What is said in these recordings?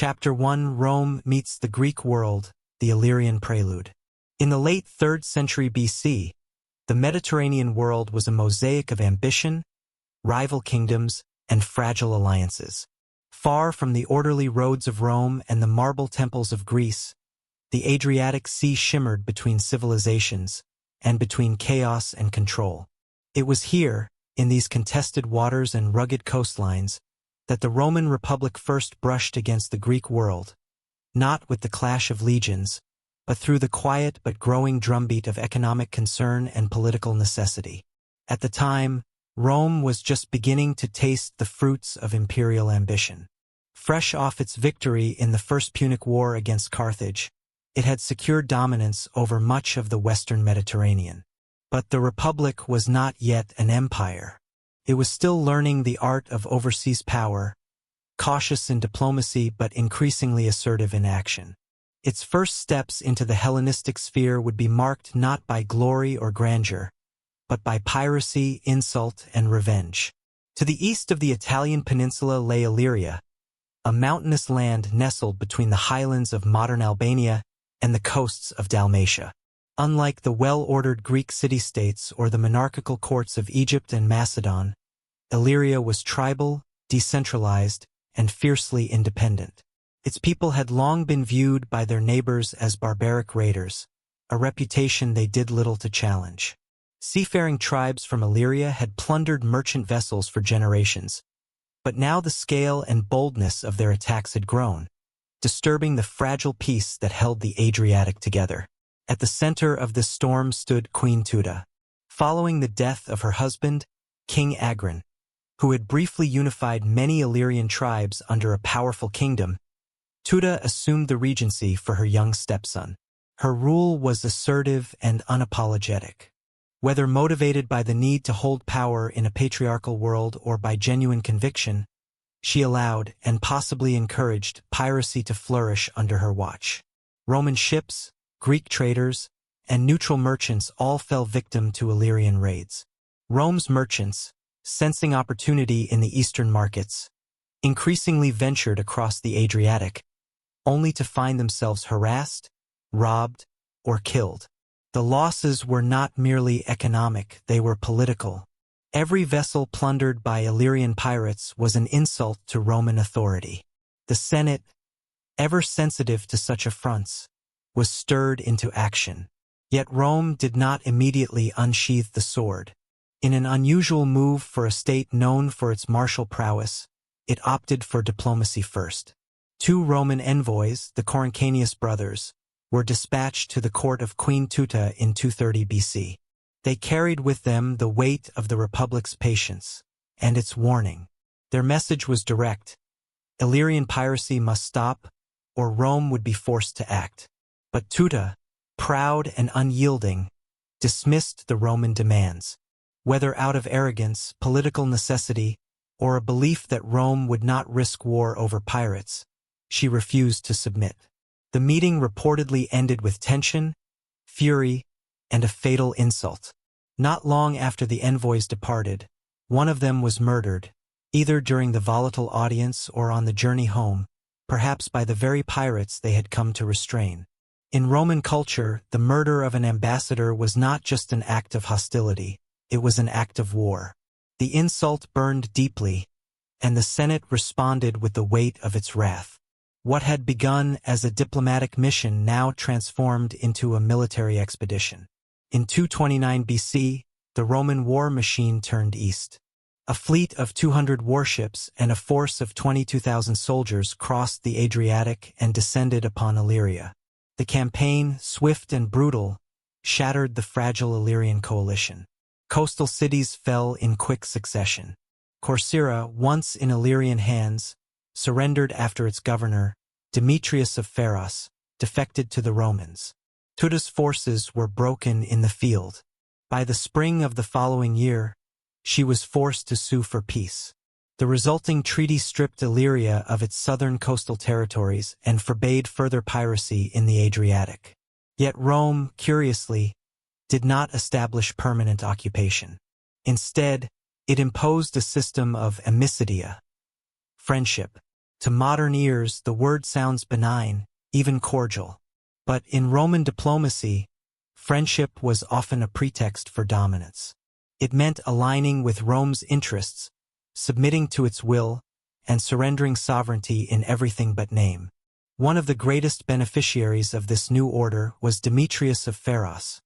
Chapter 1: Rome meets the Greek world, the Illyrian Prelude. In the late 3rd century BC, the Mediterranean world was a mosaic of ambition, rival kingdoms, and fragile alliances. Far from the orderly roads of Rome and the marble temples of Greece, the Adriatic Sea shimmered between civilizations and between chaos and control. It was here, in these contested waters and rugged coastlines, that the Roman Republic first brushed against the Greek world, not with the clash of legions, but through the quiet but growing drumbeat of economic concern and political necessity. At the time, Rome was just beginning to taste the fruits of imperial ambition. Fresh off its victory in the First Punic War against Carthage, it had secured dominance over much of the western Mediterranean. But the Republic was not yet an empire. It was still learning the art of overseas power, cautious in diplomacy but increasingly assertive in action. Its first steps into the Hellenistic sphere would be marked not by glory or grandeur, but by piracy, insult, and revenge. To the east of the Italian peninsula lay Illyria, a mountainous land nestled between the highlands of modern Albania and the coasts of Dalmatia. Unlike the well-ordered Greek city-states or the monarchical courts of Egypt and Macedon, Illyria was tribal, decentralized, and fiercely independent. Its people had long been viewed by their neighbors as barbaric raiders, a reputation they did little to challenge. Seafaring tribes from Illyria had plundered merchant vessels for generations, but now the scale and boldness of their attacks had grown, disturbing the fragile peace that held the Adriatic together. At the center of this storm stood Queen Tuda. Following the death of her husband, King Agron, who had briefly unified many Illyrian tribes under a powerful kingdom, Tuda assumed the regency for her young stepson. Her rule was assertive and unapologetic. Whether motivated by the need to hold power in a patriarchal world or by genuine conviction, she allowed and possibly encouraged piracy to flourish under her watch. Roman ships, Greek traders, and neutral merchants all fell victim to Illyrian raids. Rome's merchants, sensing opportunity in the eastern markets, increasingly ventured across the Adriatic, only to find themselves harassed, robbed, or killed. The losses were not merely economic, they were political. Every vessel plundered by Illyrian pirates was an insult to Roman authority. The Senate, ever sensitive to such affronts, was stirred into action. Yet Rome did not immediately unsheath the sword. In an unusual move for a state known for its martial prowess, it opted for diplomacy first. 2 Roman envoys, the Corinth brothers, were dispatched to the court of Queen Tuta in 230 BC. They carried with them the weight of the Republic's patience and its warning. Their message was direct: Illyrian piracy must stop, or Rome would be forced to act. But Tuta, proud and unyielding, dismissed the Roman demands. Whether out of arrogance, political necessity, or a belief that Rome would not risk war over pirates, she refused to submit. The meeting reportedly ended with tension, fury, and a fatal insult. Not long after the envoys departed, one of them was murdered, either during the volatile audience or on the journey home, perhaps by the very pirates they had come to restrain. In Roman culture, the murder of an ambassador was not just an act of hostility, it was an act of war. The insult burned deeply, and the Senate responded with the weight of its wrath. What had begun as a diplomatic mission now transformed into a military expedition. In 229 BC, the Roman war machine turned east. A fleet of 200 warships and a force of 22,000 soldiers crossed the Adriatic and descended upon Illyria. The campaign, swift and brutal, shattered the fragile Illyrian coalition. Coastal cities fell in quick succession. Corcyra, once in Illyrian hands, surrendered after its governor, Demetrius of Pharos, defected to the Romans. Tuda's forces were broken in the field. By the spring of the following year, she was forced to sue for peace. The resulting treaty stripped Illyria of its southern coastal territories and forbade further piracy in the Adriatic. Yet Rome, curiously, did not establish permanent occupation. Instead, it imposed a system of amicitia, friendship, To modern ears, the word sounds benign, even cordial. But in Roman diplomacy, friendship was often a pretext for dominance. It meant aligning with Rome's interests, submitting to its will, and surrendering sovereignty in everything but name. One of the greatest beneficiaries of this new order was Demetrius of Pharos,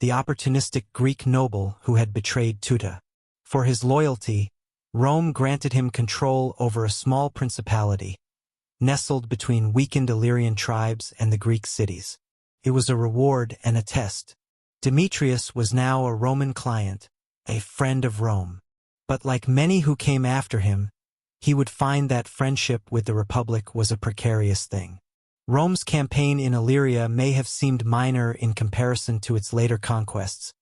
the opportunistic Greek noble who had betrayed Teuta. For his loyalty, Rome granted him control over a small principality, nestled between weakened Illyrian tribes and the Greek cities. It was a reward and a test. Demetrius was now a Roman client, a friend of Rome. But like many who came after him, he would find that friendship with the Republic was a precarious thing. Rome's campaign in Illyria may have seemed minor in comparison to its later conquests,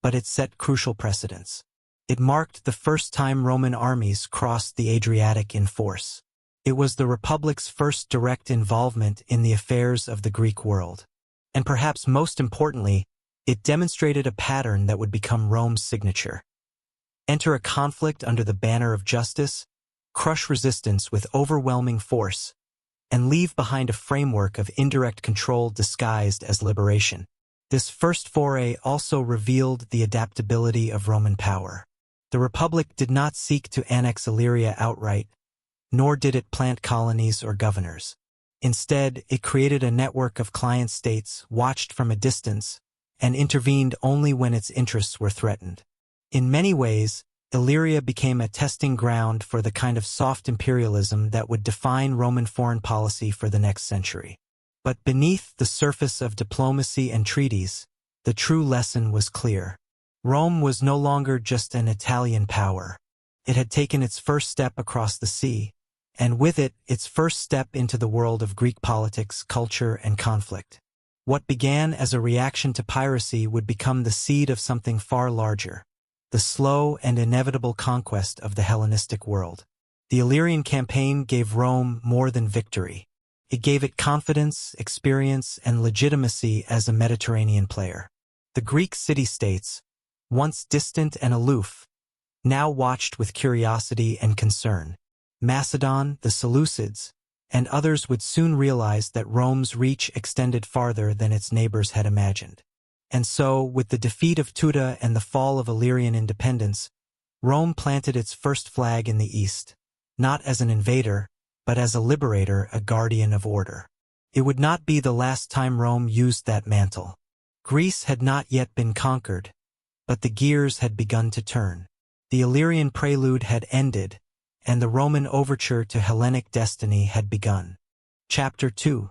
but it set crucial precedents. It marked the first time Roman armies crossed the Adriatic in force. It was the Republic's first direct involvement in the affairs of the Greek world. And perhaps most importantly, it demonstrated a pattern that would become Rome's signature. Enter a conflict under the banner of justice, crush resistance with overwhelming force, and leave behind a framework of indirect control disguised as liberation. This first foray also revealed the adaptability of Roman power. The Republic did not seek to annex Illyria outright, nor did it plant colonies or governors. Instead, it created a network of client states, watched from a distance, and intervened only when its interests were threatened. In many ways, Illyria became a testing ground for the kind of soft imperialism that would define Roman foreign policy for the next century. But beneath the surface of diplomacy and treaties, the true lesson was clear. Rome was no longer just an Italian power. It had taken its first step across the sea, and with it, its first step into the world of Greek politics, culture, and conflict. What began as a reaction to piracy would become the seed of something far larger, the slow and inevitable conquest of the Hellenistic world. The Illyrian campaign gave Rome more than victory. It gave it confidence, experience, and legitimacy as a Mediterranean player. The Greek city-states, once distant and aloof, now watched with curiosity and concern. Macedon, the Seleucids, and others would soon realize that Rome's reach extended farther than its neighbors had imagined. And so, with the defeat of Teuta and the fall of Illyrian independence, Rome planted its first flag in the east, not as an invader, but as a liberator, a guardian of order. It would not be the last time Rome used that mantle. Greece had not yet been conquered, but the gears had begun to turn. The Illyrian Prelude had ended, and the Roman overture to Hellenic destiny had begun. Chapter 2.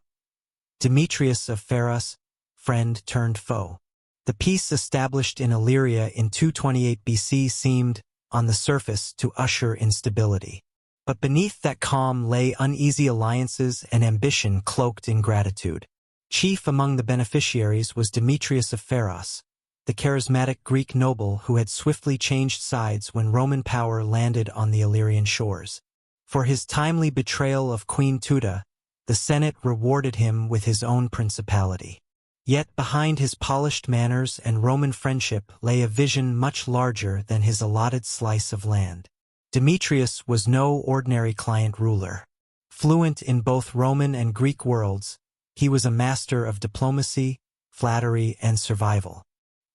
Demetrius of Pharos, friend turned foe. The peace established in Illyria in 228 BC seemed, on the surface, to usher in stability. But beneath that calm lay uneasy alliances and ambition cloaked in gratitude. Chief among the beneficiaries was Demetrius of Pharos, the charismatic Greek noble who had swiftly changed sides when Roman power landed on the Illyrian shores. For his timely betrayal of Queen Teuta, the Senate rewarded him with his own principality. Yet behind his polished manners and Roman friendship lay a vision much larger than his allotted slice of land. Demetrius was no ordinary client ruler. Fluent in both Roman and Greek worlds, he was a master of diplomacy, flattery, and survival.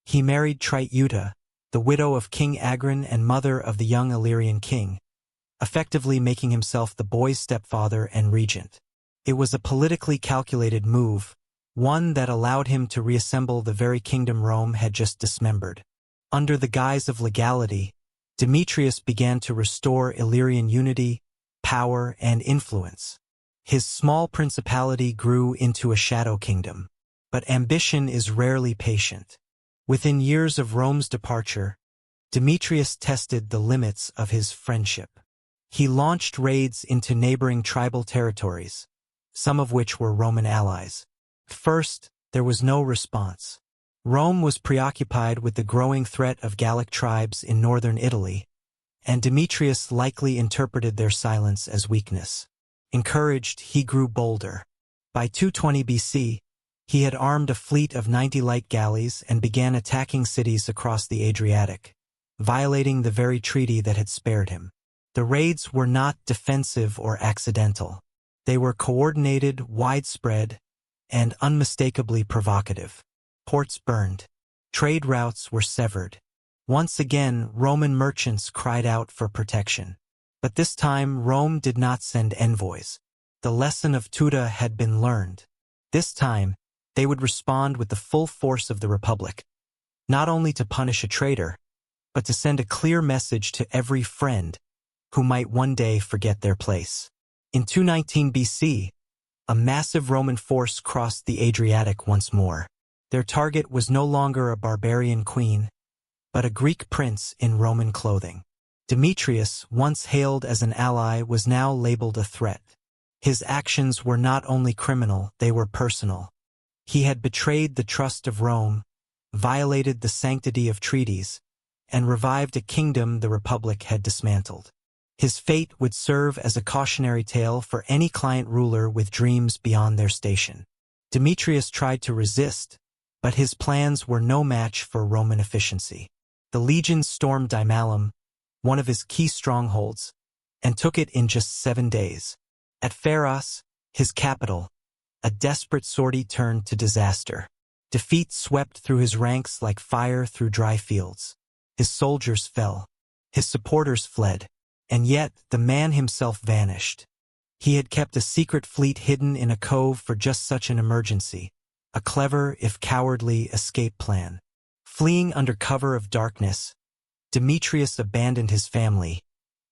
He married Teuta, the widow of King Aegean and mother of the young Illyrian king, effectively making himself the boy's stepfather and regent. It was a politically calculated move, one that allowed him to reassemble the very kingdom Rome had just dismembered. Under the guise of legality, Demetrius began to restore Illyrian unity, power, and influence. His small principality grew into a shadow kingdom. But ambition is rarely patient. Within years of Rome's departure, Demetrius tested the limits of his friendship. He launched raids into neighboring tribal territories, some of which were Roman allies. First, there was no response. Rome was preoccupied with the growing threat of Gallic tribes in northern Italy, and Demetrius likely interpreted their silence as weakness. Encouraged, he grew bolder. By 220 BC, he had armed a fleet of 90 light galleys and began attacking cities across the Adriatic, violating the very treaty that had spared him. The raids were not defensive or accidental. They were coordinated, widespread, and unmistakably provocative. Ports burned. Trade routes were severed. Once again, Roman merchants cried out for protection. But this time, Rome did not send envoys. The lesson of Teuta had been learned. This time, they would respond with the full force of the Republic, not only to punish a traitor, but to send a clear message to every friend who might one day forget their place. In 219 BC, a massive Roman force crossed the Adriatic once more. Their target was no longer a barbarian queen, but a Greek prince in Roman clothing. Demetrius, once hailed as an ally, was now labeled a threat. His actions were not only criminal, they were personal. He had betrayed the trust of Rome, violated the sanctity of treaties, and revived a kingdom the Republic had dismantled. His fate would serve as a cautionary tale for any client ruler with dreams beyond their station. Demetrius tried to resist, but his plans were no match for Roman efficiency. The legions stormed Dymalum, one of his key strongholds, and took it in just 7 days. At Pharos, his capital, a desperate sortie turned to disaster. Defeat swept through his ranks like fire through dry fields. His soldiers fell. His supporters fled. And yet, the man himself vanished. He had kept a secret fleet hidden in a cove for just such an emergency, a clever, if cowardly, escape plan. Fleeing under cover of darkness, Demetrius abandoned his family,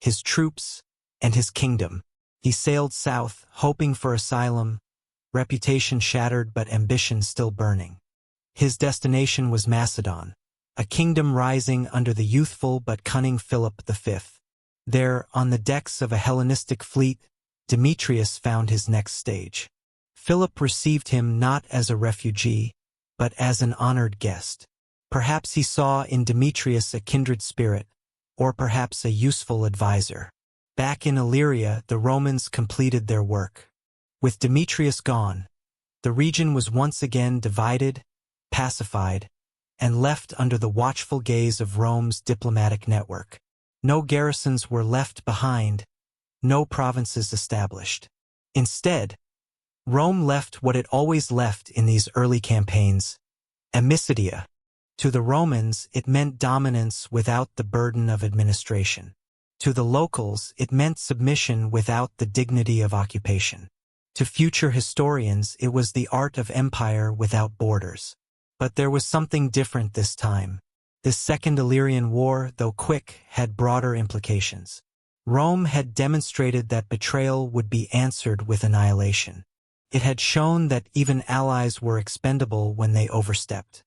his troops, and his kingdom. He sailed south, hoping for asylum, reputation shattered but ambition still burning. His destination was Macedon, a kingdom rising under the youthful but cunning Philip V. There, on the decks of a Hellenistic fleet, Demetrius found his next stage. Philip received him not as a refugee, but as an honored guest. Perhaps he saw in Demetrius a kindred spirit, or perhaps a useful advisor. Back in Illyria, the Romans completed their work. With Demetrius gone, the region was once again divided, pacified, and left under the watchful gaze of Rome's diplomatic network. No garrisons were left behind, no provinces established. Instead, Rome left what it always left in these early campaigns, Amicitia. To the Romans, it meant dominance without the burden of administration. To the locals, it meant submission without the dignity of occupation. To future historians, it was the art of empire without borders. But there was something different this time. This Second Illyrian War, though quick, had broader implications. Rome had demonstrated that betrayal would be answered with annihilation. It had shown that even allies were expendable when they overstepped.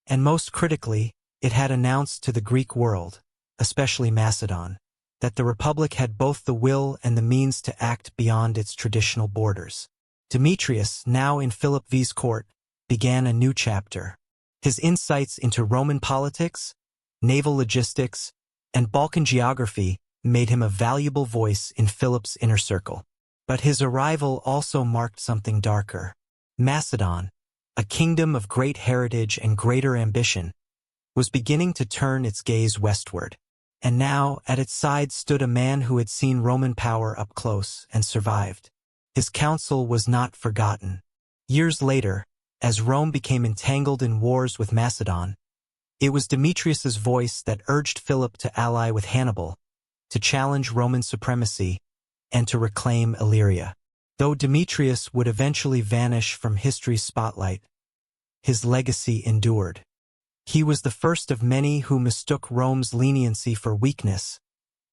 And most critically, it had announced to the Greek world, especially Macedon, that the Republic had both the will and the means to act beyond its traditional borders. Demetrius, now in Philip V's court, began a new chapter. His insights into Roman politics, naval logistics, and Balkan geography made him a valuable voice in Philip's inner circle. But his arrival also marked something darker. Macedon, a kingdom of great heritage and greater ambition, was beginning to turn its gaze westward. And now, at its side stood a man who had seen Roman power up close and survived. His counsel was not forgotten. Years later, as Rome became entangled in wars with Macedon, it was Demetrius's voice that urged Philip to ally with Hannibal, to challenge Roman supremacy, and to reclaim Illyria. Though Demetrius would eventually vanish from history's spotlight, his legacy endured. He was the first of many who mistook Rome's leniency for weakness,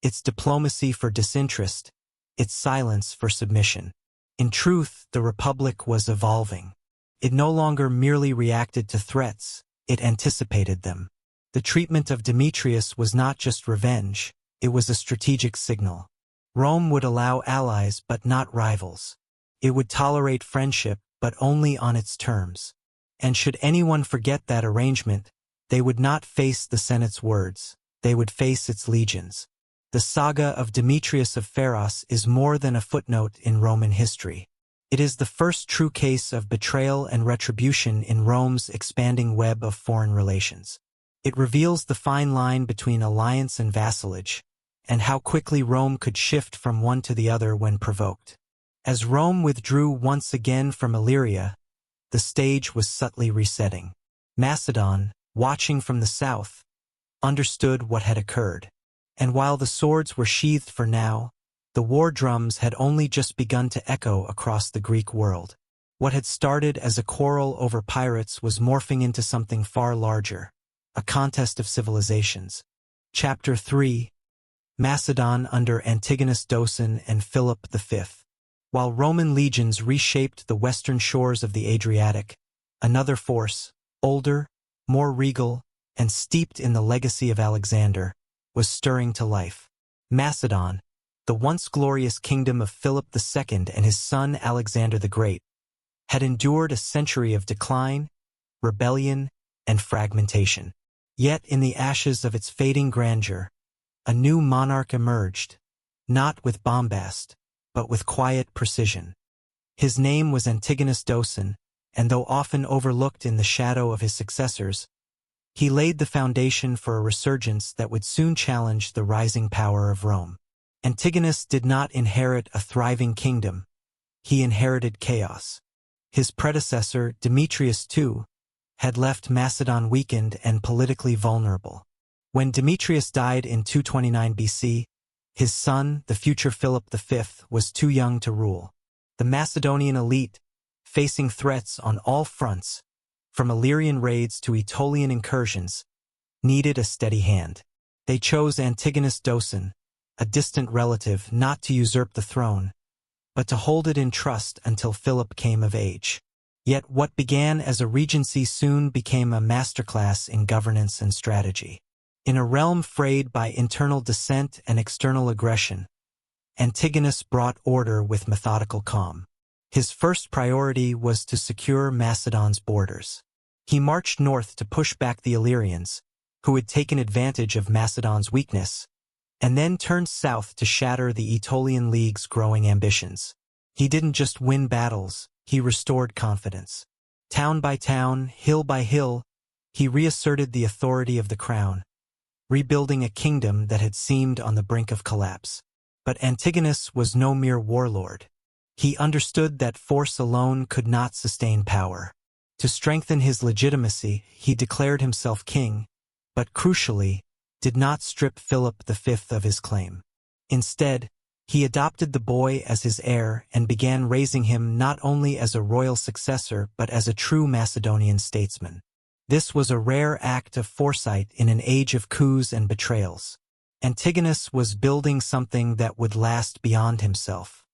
its diplomacy for disinterest, its silence for submission. In truth, the Republic was evolving. It no longer merely reacted to threats, it anticipated them. The treatment of Demetrius was not just revenge, it was a strategic signal. Rome would allow allies but not rivals. It would tolerate friendship but only on its terms. And should anyone forget that arrangement, they would not face the Senate's words, they would face its legions. The saga of Demetrius of Pharos is more than a footnote in Roman history. It is the first true case of betrayal and retribution in Rome's expanding web of foreign relations. It reveals the fine line between alliance and vassalage, and how quickly Rome could shift from one to the other when provoked. As Rome withdrew once again from Illyria, the stage was subtly resetting. Macedon, watching from the south, understood what had occurred. And while the swords were sheathed for now, the war drums had only just begun to echo across the Greek world. What had started as a quarrel over pirates was morphing into something far larger, a contest of civilizations. Chapter 3. Macedon under Antigonus Doson and Philip V. While Roman legions reshaped the western shores of the Adriatic, another force, older, more regal, and steeped in the legacy of Alexander, was stirring to life. Macedon, the once glorious kingdom of Philip II and his son Alexander the Great, had endured a century of decline, rebellion, and fragmentation. Yet in the ashes of its fading grandeur, a new monarch emerged, not with bombast, but with quiet precision. His name was Antigonus Doson, and though often overlooked in the shadow of his successors, he laid the foundation for a resurgence that would soon challenge the rising power of Rome. Antigonus did not inherit a thriving kingdom, he inherited chaos. His predecessor, Demetrius too, had left Macedon weakened and politically vulnerable. When Demetrius died in 229 BC, his son, the future Philip V, was too young to rule. The Macedonian elite, facing threats on all fronts, from Illyrian raids to Aetolian incursions, needed a steady hand. They chose Antigonus Doson, a distant relative, not to usurp the throne, but to hold it in trust until Philip came of age. Yet what began as a regency soon became a masterclass in governance and strategy. In a realm frayed by internal dissent and external aggression, Antigonus brought order with methodical calm. His first priority was to secure Macedon's borders. He marched north to push back the Illyrians, who had taken advantage of Macedon's weakness, and then turned south to shatter the Aetolian League's growing ambitions. He didn't just win battles, he restored confidence. Town by town, hill by hill, he reasserted the authority of the crown, rebuilding a kingdom that had seemed on the brink of collapse. But Antigonus was no mere warlord. He understood that force alone could not sustain power. To strengthen his legitimacy, he declared himself king, but crucially, did not strip Philip V of his claim. Instead, he adopted the boy as his heir and began raising him not only as a royal successor but as a true Macedonian statesman. This was a rare act of foresight in an age of coups and betrayals. Antigonus was building something that would last beyond himself.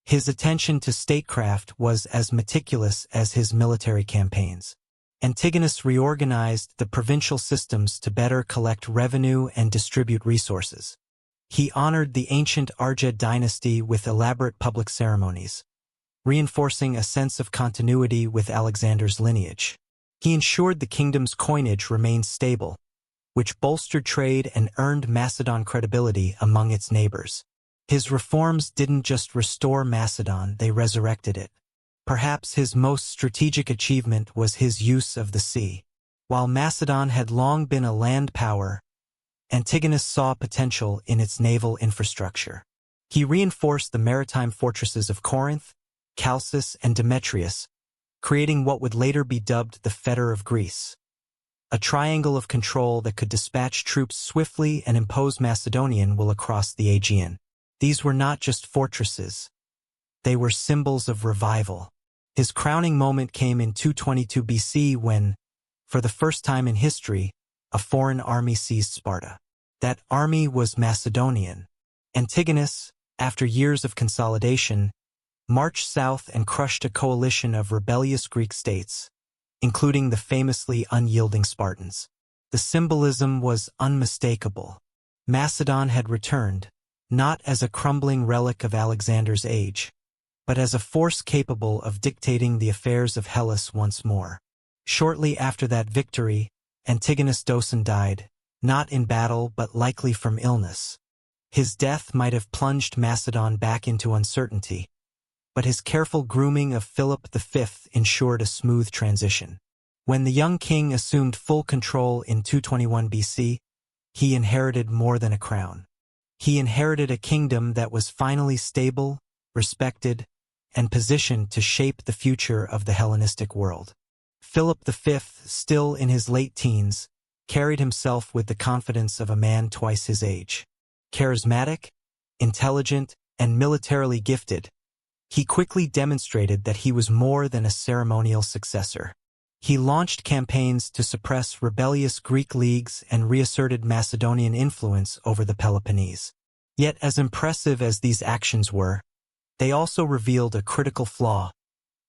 His attention to statecraft was as meticulous as his military campaigns. Antigonus reorganized the provincial systems to better collect revenue and distribute resources. He honored the ancient Argead dynasty with elaborate public ceremonies, reinforcing a sense of continuity with Alexander's lineage. He ensured the kingdom's coinage remained stable, which bolstered trade and earned Macedon credibility among its neighbors. His reforms didn't just restore Macedon, they resurrected it. Perhaps his most strategic achievement was his use of the sea. While Macedon had long been a land power, Antigonus saw potential in its naval infrastructure. He reinforced the maritime fortresses of Corinth, Chalcis, and Demetrius, creating what would later be dubbed the Fetter of Greece, a triangle of control that could dispatch troops swiftly and impose Macedonian will across the Aegean. These were not just fortresses. They were symbols of revival. His crowning moment came in 222 BC when, for the first time in history, a foreign army seized Sparta. That army was Macedonian. Antigonus, after years of consolidation, marched south and crushed a coalition of rebellious Greek states, including the famously unyielding Spartans. The symbolism was unmistakable. Macedon had returned, not as a crumbling relic of Alexander's age, but as a force capable of dictating the affairs of Hellas once more. Shortly after that victory, Antigonus Doson died, not in battle but likely from illness. His death might have plunged Macedon back into uncertainty, but his careful grooming of Philip V ensured a smooth transition. When the young king assumed full control in 221 BC, he inherited more than a crown. He inherited a kingdom that was finally stable, respected, and positioned to shape the future of the Hellenistic world. Philip V, still in his late teens, carried himself with the confidence of a man twice his age. Charismatic, intelligent, and militarily gifted, he quickly demonstrated that he was more than a ceremonial successor. He launched campaigns to suppress rebellious Greek leagues and reasserted Macedonian influence over the Peloponnese. Yet as impressive as these actions were, they also revealed a critical flaw: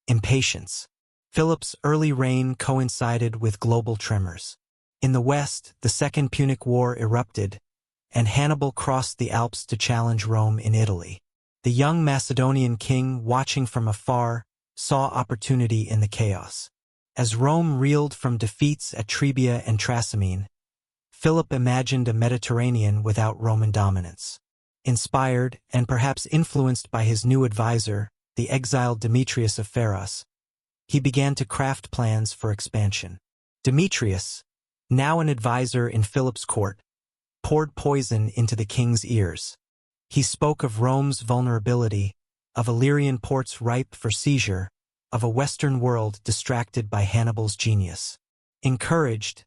impatience. Philip's early reign coincided with global tremors. In the west, the Second Punic War erupted, and Hannibal crossed the Alps to challenge Rome in Italy. The young Macedonian king, watching from afar, saw opportunity in the chaos. As Rome reeled from defeats at Trebia and Trasimene, Philip imagined a Mediterranean without Roman dominance. Inspired, and perhaps influenced by his new advisor, the exiled Demetrius of Pharos, he began to craft plans for expansion. Demetrius, now an advisor in Philip's court, poured poison into the king's ears. He spoke of Rome's vulnerability, of Illyrian ports ripe for seizure, of a Western world distracted by Hannibal's genius. Encouraged,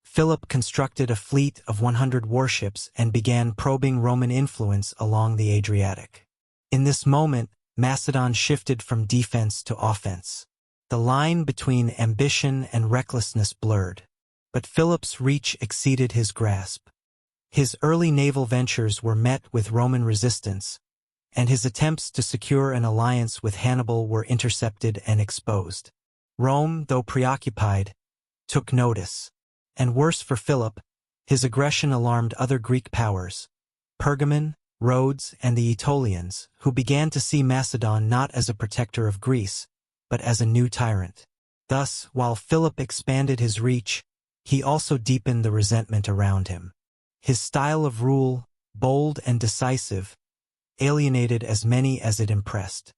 Philip constructed a fleet of 100 warships and began probing Roman influence along the Adriatic. In this moment, Macedon shifted from defense to offense. The line between ambition and recklessness blurred, but Philip's reach exceeded his grasp. His early naval ventures were met with Roman resistance, and his attempts to secure an alliance with Hannibal were intercepted and exposed. Rome, though preoccupied, took notice. And worse for Philip, his aggression alarmed other Greek powers, Pergamon, Rhodes, and the Aetolians, who began to see Macedon not as a protector of Greece, but as a new tyrant. Thus, while Philip expanded his reach, he also deepened the resentment around him. His style of rule, bold and decisive, alienated as many as it impressed.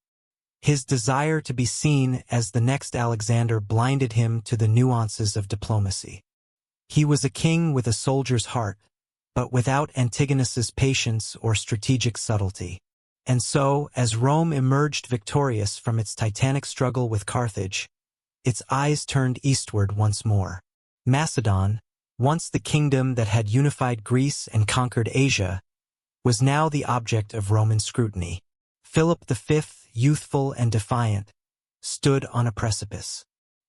His desire to be seen as the next Alexander blinded him to the nuances of diplomacy. He was a king with a soldier's heart, but without Antigonus's patience or strategic subtlety. And so, as Rome emerged victorious from its titanic struggle with Carthage, its eyes turned eastward once more. Macedon, once the kingdom that had unified Greece and conquered Asia, was now the object of Roman scrutiny. Philip V, youthful and defiant, stood on a precipice.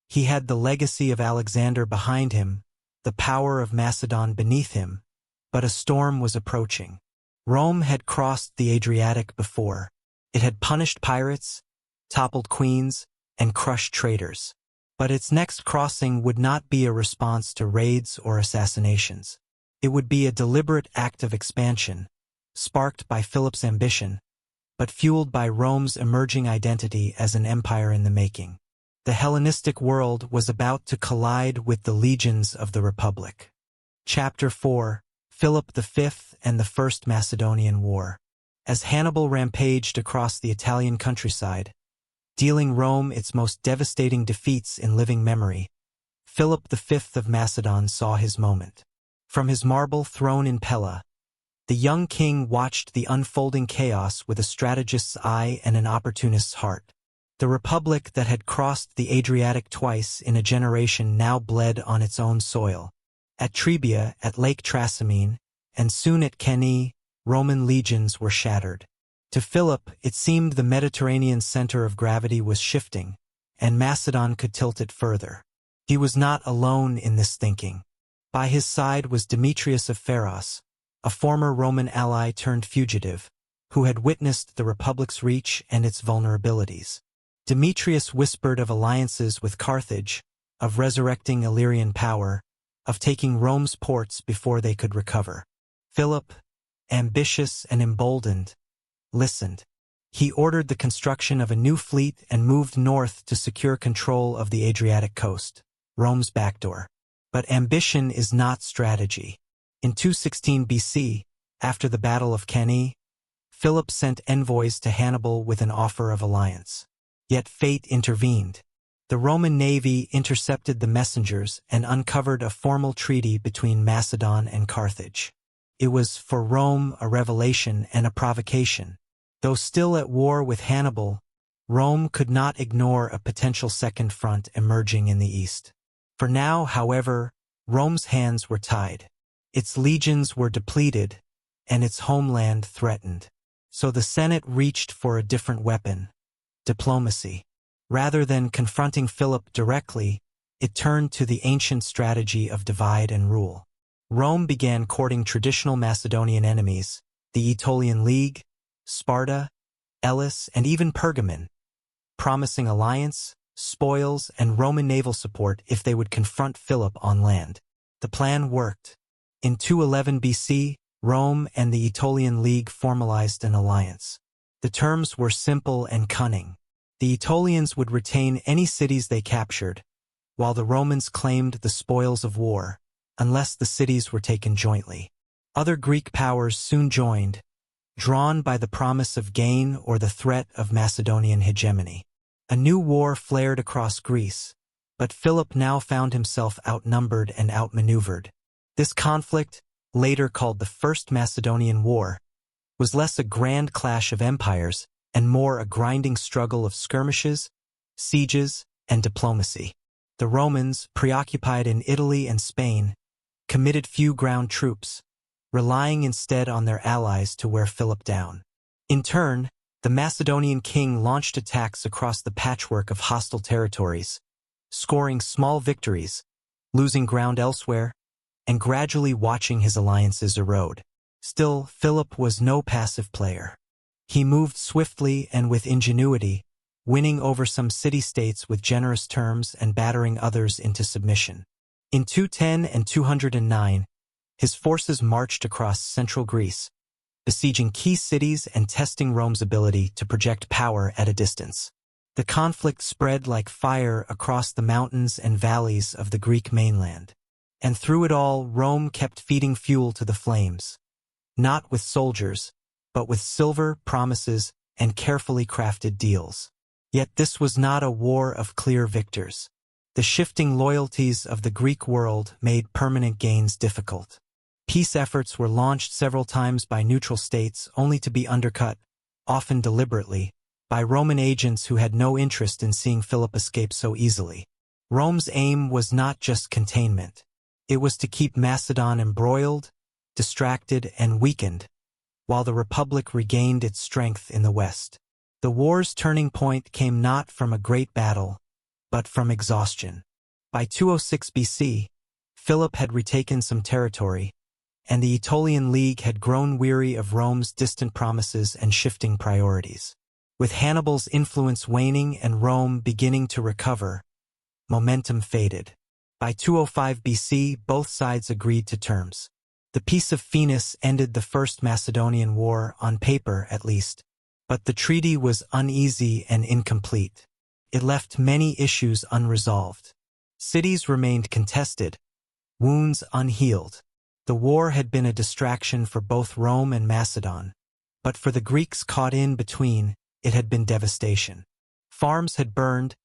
He had the legacy of Alexander behind him, the power of Macedon beneath him, but a storm was approaching. Rome had crossed the Adriatic before. It had punished pirates, toppled queens, and crushed traitors. But its next crossing would not be a response to raids or assassinations. It would be a deliberate act of expansion, sparked by Philip's ambition, but fueled by Rome's emerging identity as an empire in the making. The Hellenistic world was about to collide with the legions of the Republic. Chapter 4: Philip V and the First Macedonian War. As Hannibal rampaged across the Italian countryside, dealing Rome its most devastating defeats in living memory, Philip V of Macedon saw his moment. From his marble throne in Pella, the young king watched the unfolding chaos with a strategist's eye and an opportunist's heart. The republic that had crossed the Adriatic twice in a generation now bled on its own soil. At Trebia, at Lake Trasimene, and soon at Cannae, Roman legions were shattered. To Philip, it seemed the Mediterranean center of gravity was shifting, and Macedon could tilt it further. He was not alone in this thinking. By his side was Demetrius of Pharos, a former Roman ally turned fugitive, who had witnessed the Republic's reach and its vulnerabilities. Demetrius whispered of alliances with Carthage, of resurrecting Illyrian power, of taking Rome's ports before they could recover. Philip, ambitious and emboldened, listened. He ordered the construction of a new fleet and moved north to secure control of the Adriatic coast, Rome's backdoor. But ambition is not strategy. In 216 BC, after the Battle of Cannae, Philip sent envoys to Hannibal with an offer of alliance. Yet fate intervened. The Roman navy intercepted the messengers and uncovered a formal treaty between Macedon and Carthage. It was, for Rome, a revelation and a provocation. Though still at war with Hannibal, Rome could not ignore a potential second front emerging in the east. For now, however, Rome's hands were tied. Its legions were depleted, and its homeland threatened. So the Senate reached for a different weapon: diplomacy. Rather than confronting Philip directly, it turned to the ancient strategy of divide and rule. Rome began courting traditional Macedonian enemies, the Aetolian League, Sparta, Elis, and even Pergamon, promising alliance, spoils, and Roman naval support if they would confront Philip on land. The plan worked. In 211 BC, Rome and the Aetolian League formalized an alliance. The terms were simple and cunning. The Aetolians would retain any cities they captured, while the Romans claimed the spoils of war, unless the cities were taken jointly. Other Greek powers soon joined, drawn by the promise of gain or the threat of Macedonian hegemony. A new war flared across Greece, but Philip now found himself outnumbered and outmaneuvered. This conflict, later called the First Macedonian War, was less a grand clash of empires and more a grinding struggle of skirmishes, sieges, and diplomacy. The Romans, preoccupied in Italy and Spain, committed few ground troops, relying instead on their allies to wear Philip down. In turn, the Macedonian king launched attacks across the patchwork of hostile territories, scoring small victories, losing ground elsewhere, and gradually watching his alliances erode. Still, Philip was no passive player. He moved swiftly and with ingenuity, winning over some city-states with generous terms and battering others into submission. In 210 and 209, his forces marched across central Greece, besieging key cities and testing Rome's ability to project power at a distance. The conflict spread like fire across the mountains and valleys of the Greek mainland. And through it all, Rome kept feeding fuel to the flames, not with soldiers, but with silver, promises, and carefully crafted deals. Yet this was not a war of clear victors. The shifting loyalties of the Greek world made permanent gains difficult. Peace efforts were launched several times by neutral states only to be undercut, often deliberately, by Roman agents who had no interest in seeing Philip escape so easily. Rome's aim was not just containment. It was to keep Macedon embroiled, distracted, and weakened, while the Republic regained its strength in the west. The war's turning point came not from a great battle, but from exhaustion. By 206 BC, Philip had retaken some territory, and the Aetolian League had grown weary of Rome's distant promises and shifting priorities. With Hannibal's influence waning and Rome beginning to recover, momentum faded. By 205 BC, both sides agreed to terms. The Peace of Phoenix ended the First Macedonian War, on paper at least, but the treaty was uneasy and incomplete. It left many issues unresolved. Cities remained contested, wounds unhealed. The war had been a distraction for both Rome and Macedon, but for the Greeks caught in between, it had been devastation. Farms had burned,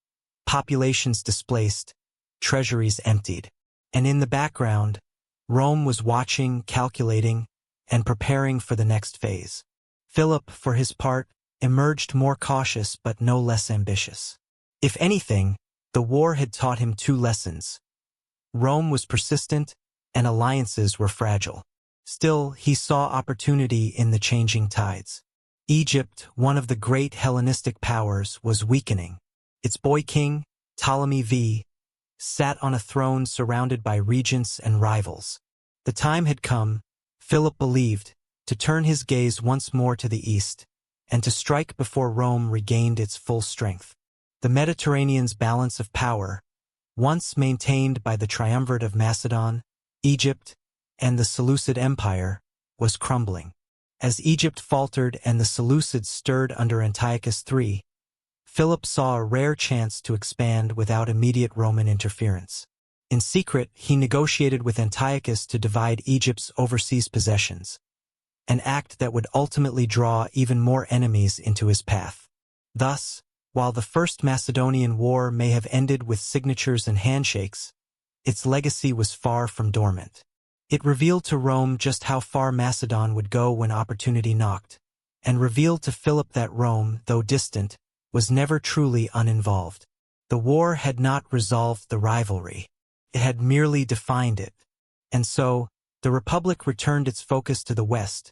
populations displaced, treasuries emptied. And in the background, Rome was watching, calculating, and preparing for the next phase. Philip, for his part, emerged more cautious but no less ambitious. If anything, the war had taught him two lessons. Rome was persistent, and alliances were fragile. Still, he saw opportunity in the changing tides. Egypt, one of the great Hellenistic powers, was weakening. Its boy king, Ptolemy V, sat on a throne surrounded by regents and rivals. The time had come, Philip believed, to turn his gaze once more to the east, and to strike before Rome regained its full strength. The Mediterranean's balance of power, once maintained by the triumvirate of Macedon, Egypt, and the Seleucid Empire, was crumbling. As Egypt faltered and the Seleucids stirred under Antiochus III, Philip saw a rare chance to expand without immediate Roman interference. In secret, he negotiated with Antiochus to divide Egypt's overseas possessions, an act that would ultimately draw even more enemies into his path. Thus, while the First Macedonian War may have ended with signatures and handshakes, its legacy was far from dormant. It revealed to Rome just how far Macedon would go when opportunity knocked, and revealed to Philip that Rome, though distant, was never truly uninvolved. The war had not resolved the rivalry. It had merely defined it. And so, the Republic returned its focus to the west,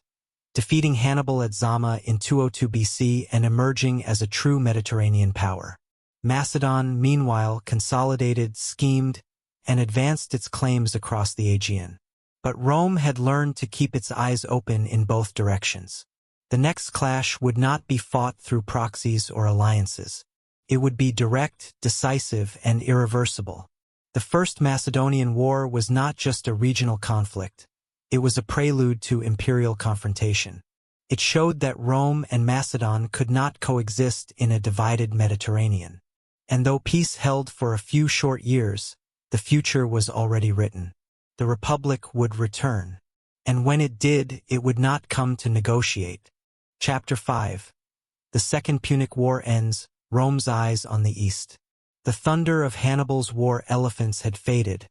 defeating Hannibal at Zama in 202 BC and emerging as a true Mediterranean power. Macedon, meanwhile, consolidated, schemed, and advanced its claims across the Aegean. But Rome had learned to keep its eyes open in both directions. The next clash would not be fought through proxies or alliances. It would be direct, decisive, and irreversible. The First Macedonian War was not just a regional conflict. It was a prelude to imperial confrontation. It showed that Rome and Macedon could not coexist in a divided Mediterranean. And though peace held for a few short years, the future was already written. The Republic would return. And when it did, it would not come to negotiate. Chapter 5. The Second Punic War ends, Rome's eyes on the east. The thunder of Hannibal's war elephants had faded,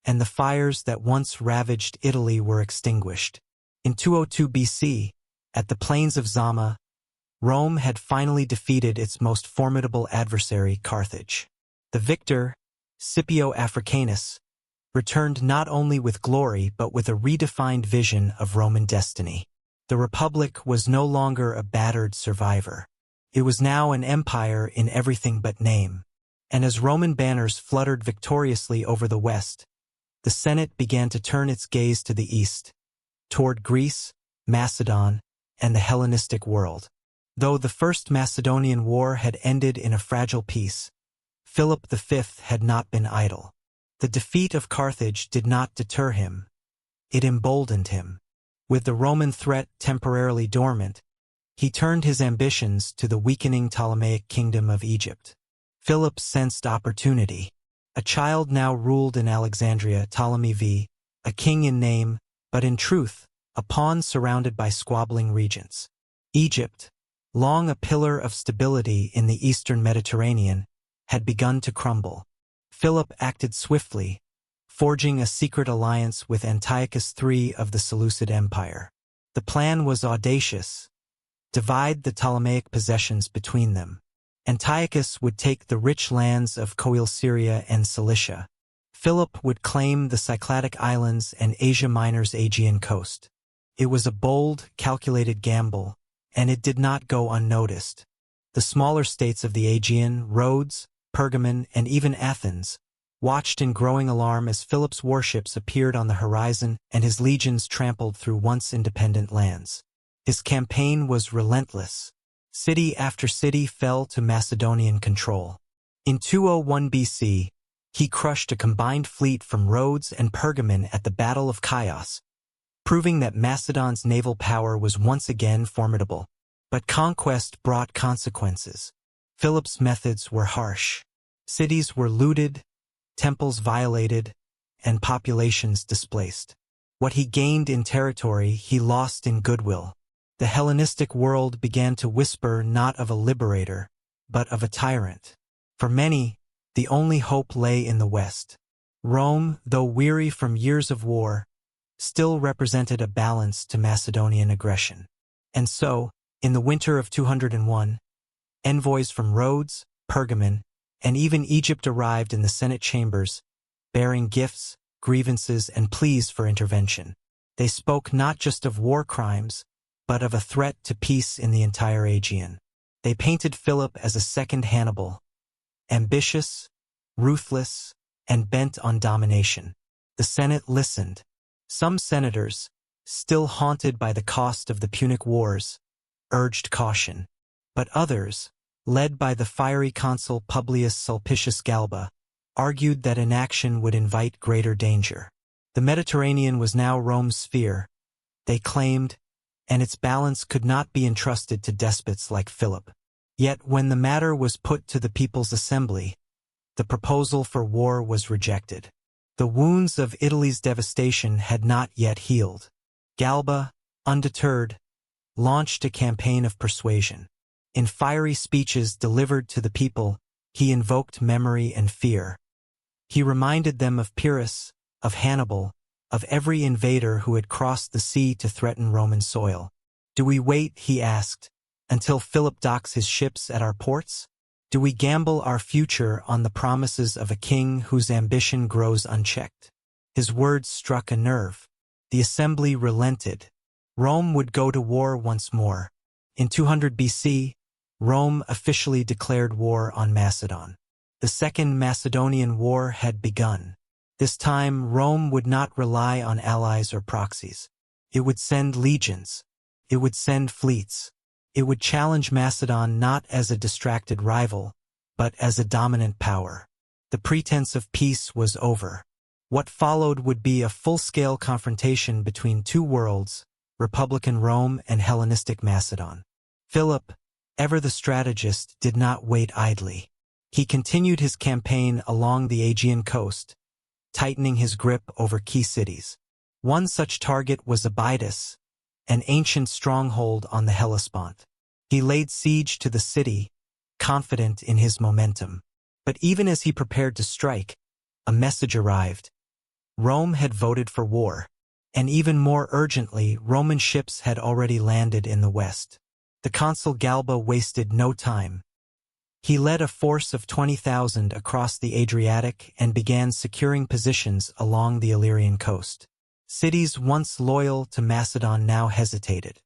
and the fires that once ravaged Italy were extinguished. In 202 BC, at the plains of Zama, Rome had finally defeated its most formidable adversary, Carthage. The victor, Scipio Africanus, returned not only with glory but with a redefined vision of Roman destiny. The Republic was no longer a battered survivor. It was now an empire in everything but name. And as Roman banners fluttered victoriously over the west, the Senate began to turn its gaze to the east, toward Greece, Macedon, and the Hellenistic world. Though the First Macedonian War had ended in a fragile peace, Philip V had not been idle. The defeat of Carthage did not deter him. It emboldened him. With the Roman threat temporarily dormant, he turned his ambitions to the weakening Ptolemaic kingdom of Egypt. Philip sensed opportunity. A child now ruled in Alexandria, Ptolemy V, a king in name, but in truth, a pawn surrounded by squabbling regents. Egypt, long a pillar of stability in the eastern Mediterranean, had begun to crumble. Philip acted swiftly, forging a secret alliance with Antiochus III of the Seleucid Empire. The plan was audacious: divide the Ptolemaic possessions between them. Antiochus would take the rich lands of Coele and Cilicia. Philip would claim the Cycladic Islands and Asia Minor's Aegean coast. It was a bold, calculated gamble, and it did not go unnoticed. The smaller states of the Aegean, Rhodes, Pergamon, and even Athens, watched in growing alarm as Philip's warships appeared on the horizon and his legions trampled through once independent lands. His campaign was relentless. City after city fell to Macedonian control. In 201 BC, he crushed a combined fleet from Rhodes and Pergamon at the Battle of Chios, proving that Macedon's naval power was once again formidable. But conquest brought consequences. Philip's methods were harsh. Cities were looted, temples violated, and populations displaced. What he gained in territory, he lost in goodwill. The Hellenistic world began to whisper not of a liberator, but of a tyrant. For many, the only hope lay in the west. Rome, though weary from years of war, still represented a balance to Macedonian aggression. And so, in the winter of 201, envoys from Rhodes, Pergamon, and even Egypt arrived in the Senate chambers, bearing gifts, grievances, and pleas for intervention. They spoke not just of war crimes, but of a threat to peace in the entire Aegean. They painted Philip as a second Hannibal, ambitious, ruthless, and bent on domination. The Senate listened. Some senators, still haunted by the cost of the Punic Wars, urged caution. But others, led by the fiery consul Publius Sulpicius Galba, argued that inaction would invite greater danger. The Mediterranean was now Rome's sphere, they claimed, and its balance could not be entrusted to despots like Philip. Yet when the matter was put to the People's Assembly, the proposal for war was rejected. The wounds of Italy's devastation had not yet healed. Galba, undeterred, launched a campaign of persuasion. In fiery speeches delivered to the people, he invoked memory and fear. He reminded them of Pyrrhus, of Hannibal, of every invader who had crossed the sea to threaten Roman soil. "Do we wait," he asked, "until Philip docks his ships at our ports? Do we gamble our future on the promises of a king whose ambition grows unchecked?" His words struck a nerve. The assembly relented. Rome would go to war once more. In 200 BC, Rome officially declared war on Macedon. The Second Macedonian War had begun. This time, Rome would not rely on allies or proxies. It would send legions. It would send fleets. It would challenge Macedon not as a distracted rival, but as a dominant power. The pretense of peace was over. What followed would be a full-scale confrontation between two worlds, Republican Rome and Hellenistic Macedon. Philip, ever the strategist, did not wait idly. He continued his campaign along the Aegean coast, tightening his grip over key cities. One such target was Abydos, an ancient stronghold on the Hellespont. He laid siege to the city, confident in his momentum. But even as he prepared to strike, a message arrived. Rome had voted for war, and even more urgently, Roman ships had already landed in the west. The consul Galba wasted no time. He led a force of 20,000 across the Adriatic and began securing positions along the Illyrian coast. Cities once loyal to Macedon now hesitated.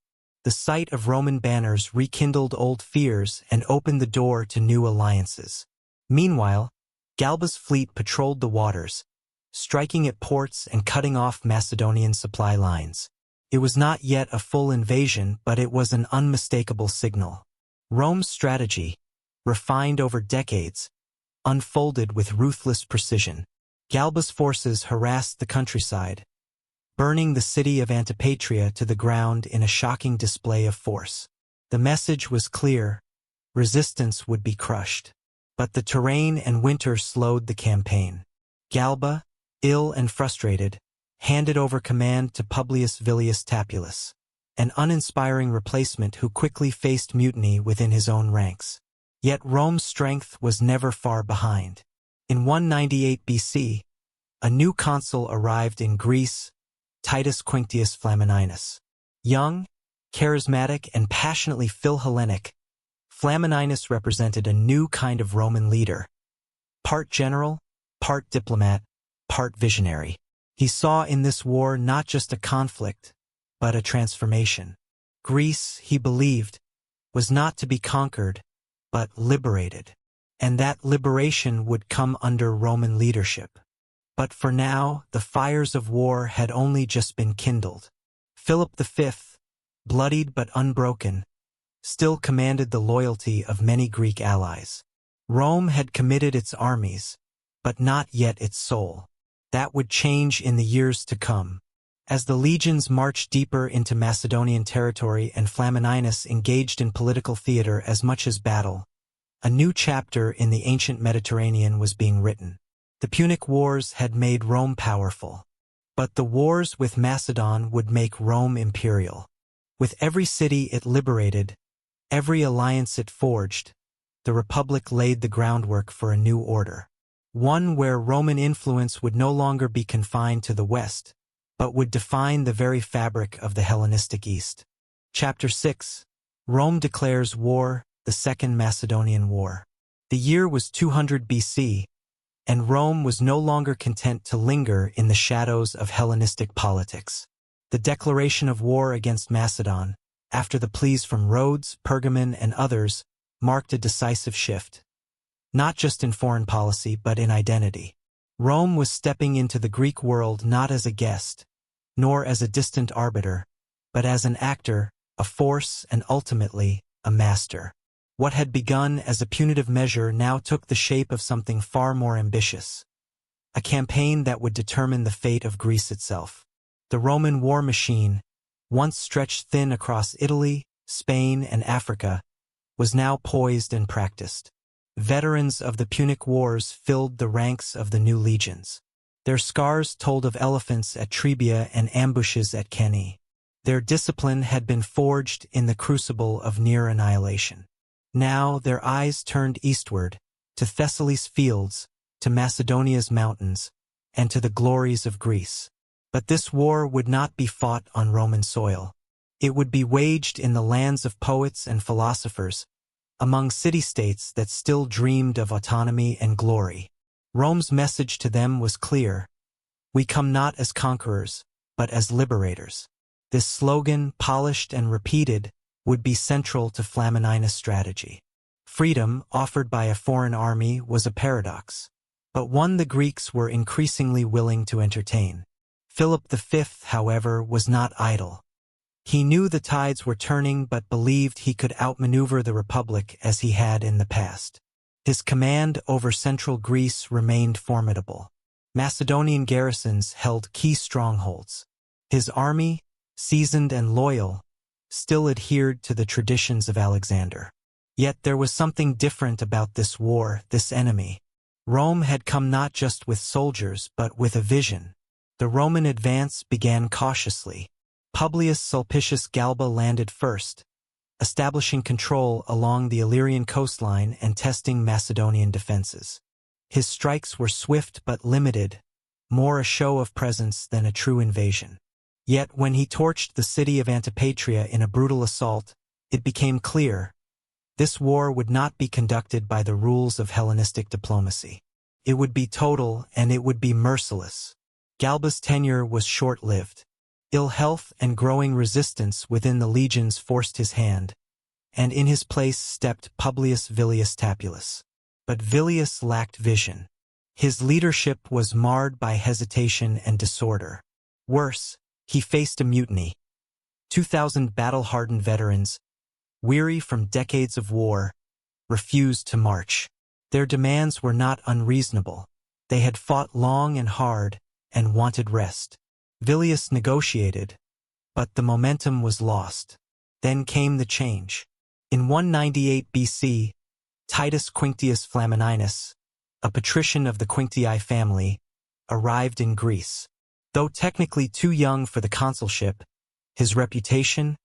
The sight of Roman banners rekindled old fears and opened the door to new alliances. Meanwhile, Galba's fleet patrolled the waters, striking at ports and cutting off Macedonian supply lines. It was not yet a full invasion, but it was an unmistakable signal. Rome's strategy, refined over decades, unfolded with ruthless precision. Galba's forces harassed the countryside, burning the city of Antiochus to the ground in a shocking display of force. The message was clear: resistance would be crushed. But the terrain and winter slowed the campaign. Galba, ill and frustrated, handed over command to Publius Villius Tapulus, an uninspiring replacement who quickly faced mutiny within his own ranks. Yet Rome's strength was never far behind. In 198 BC, a new consul arrived in Greece, Titus Quinctius Flamininus. Young, charismatic, and passionately Philhellenic, Flamininus represented a new kind of Roman leader. Part general, part diplomat, part visionary. He saw in this war not just a conflict, but a transformation. Greece, he believed, was not to be conquered, but liberated. And that liberation would come under Roman leadership. But for now, the fires of war had only just been kindled. Philip V, bloodied but unbroken, still commanded the loyalty of many Greek allies. Rome had committed its armies, but not yet its soul. That would change in the years to come. As the legions marched deeper into Macedonian territory and Flamininus engaged in political theater as much as battle, a new chapter in the ancient Mediterranean was being written. The Punic Wars had made Rome powerful, but the wars with Macedon would make Rome imperial. With every city it liberated, every alliance it forged, the Republic laid the groundwork for a new order. One where Roman influence would no longer be confined to the West, but would define the very fabric of the Hellenistic East. Chapter 6. Rome declares war, the Second Macedonian War. The year was 200 BC, and Rome was no longer content to linger in the shadows of Hellenistic politics. The declaration of war against Macedon, after the pleas from Rhodes, Pergamon, and others, marked a decisive shift. Not just in foreign policy, but in identity. Rome was stepping into the Greek world not as a guest, nor as a distant arbiter, but as an actor, a force, and ultimately, a master. What had begun as a punitive measure now took the shape of something far more ambitious. A campaign that would determine the fate of Greece itself. The Roman war machine, once stretched thin across Italy, Spain, and Africa, was now poised and practiced. Veterans of the Punic Wars filled the ranks of the new legions. Their scars told of elephants at Trebia and ambushes at Cannae. Their discipline had been forged in the crucible of near annihilation. Now their eyes turned eastward, to Thessaly's fields, to Macedonia's mountains, and to the glories of Greece. But this war would not be fought on Roman soil. It would be waged in the lands of poets and philosophers, among city-states that still dreamed of autonomy and glory. Rome's message to them was clear: we come not as conquerors, but as liberators. This slogan, polished and repeated, would be central to Flamininus' strategy. Freedom, offered by a foreign army, was a paradox, but one the Greeks were increasingly willing to entertain. Philip V, however, was not idle. He knew the tides were turning but believed he could outmaneuver the Republic as he had in the past. His command over central Greece remained formidable. Macedonian garrisons held key strongholds. His army, seasoned and loyal, still adhered to the traditions of Alexander. Yet there was something different about this war, this enemy. Rome had come not just with soldiers but with a vision. The Roman advance began cautiously. Publius Sulpicius Galba landed first, establishing control along the Illyrian coastline and testing Macedonian defenses. His strikes were swift but limited, more a show of presence than a true invasion. Yet when he torched the city of Antiochus in a brutal assault, it became clear: this war would not be conducted by the rules of Hellenistic diplomacy. It would be total, and it would be merciless. Galba's tenure was short-lived. Ill health and growing resistance within the legions forced his hand, and in his place stepped Publius Villius Tapulus. But Villius lacked vision. His leadership was marred by hesitation and disorder. Worse, he faced a mutiny. 2,000 battle-hardened veterans, weary from decades of war, refused to march. Their demands were not unreasonable. They had fought long and hard and wanted rest. Villius negotiated, but the momentum was lost. Then came the change. In 198 BC, Titus Quinctius Flamininus, a patrician of the Quinctii family, arrived in Greece. Though technically too young for the consulship, his reputation,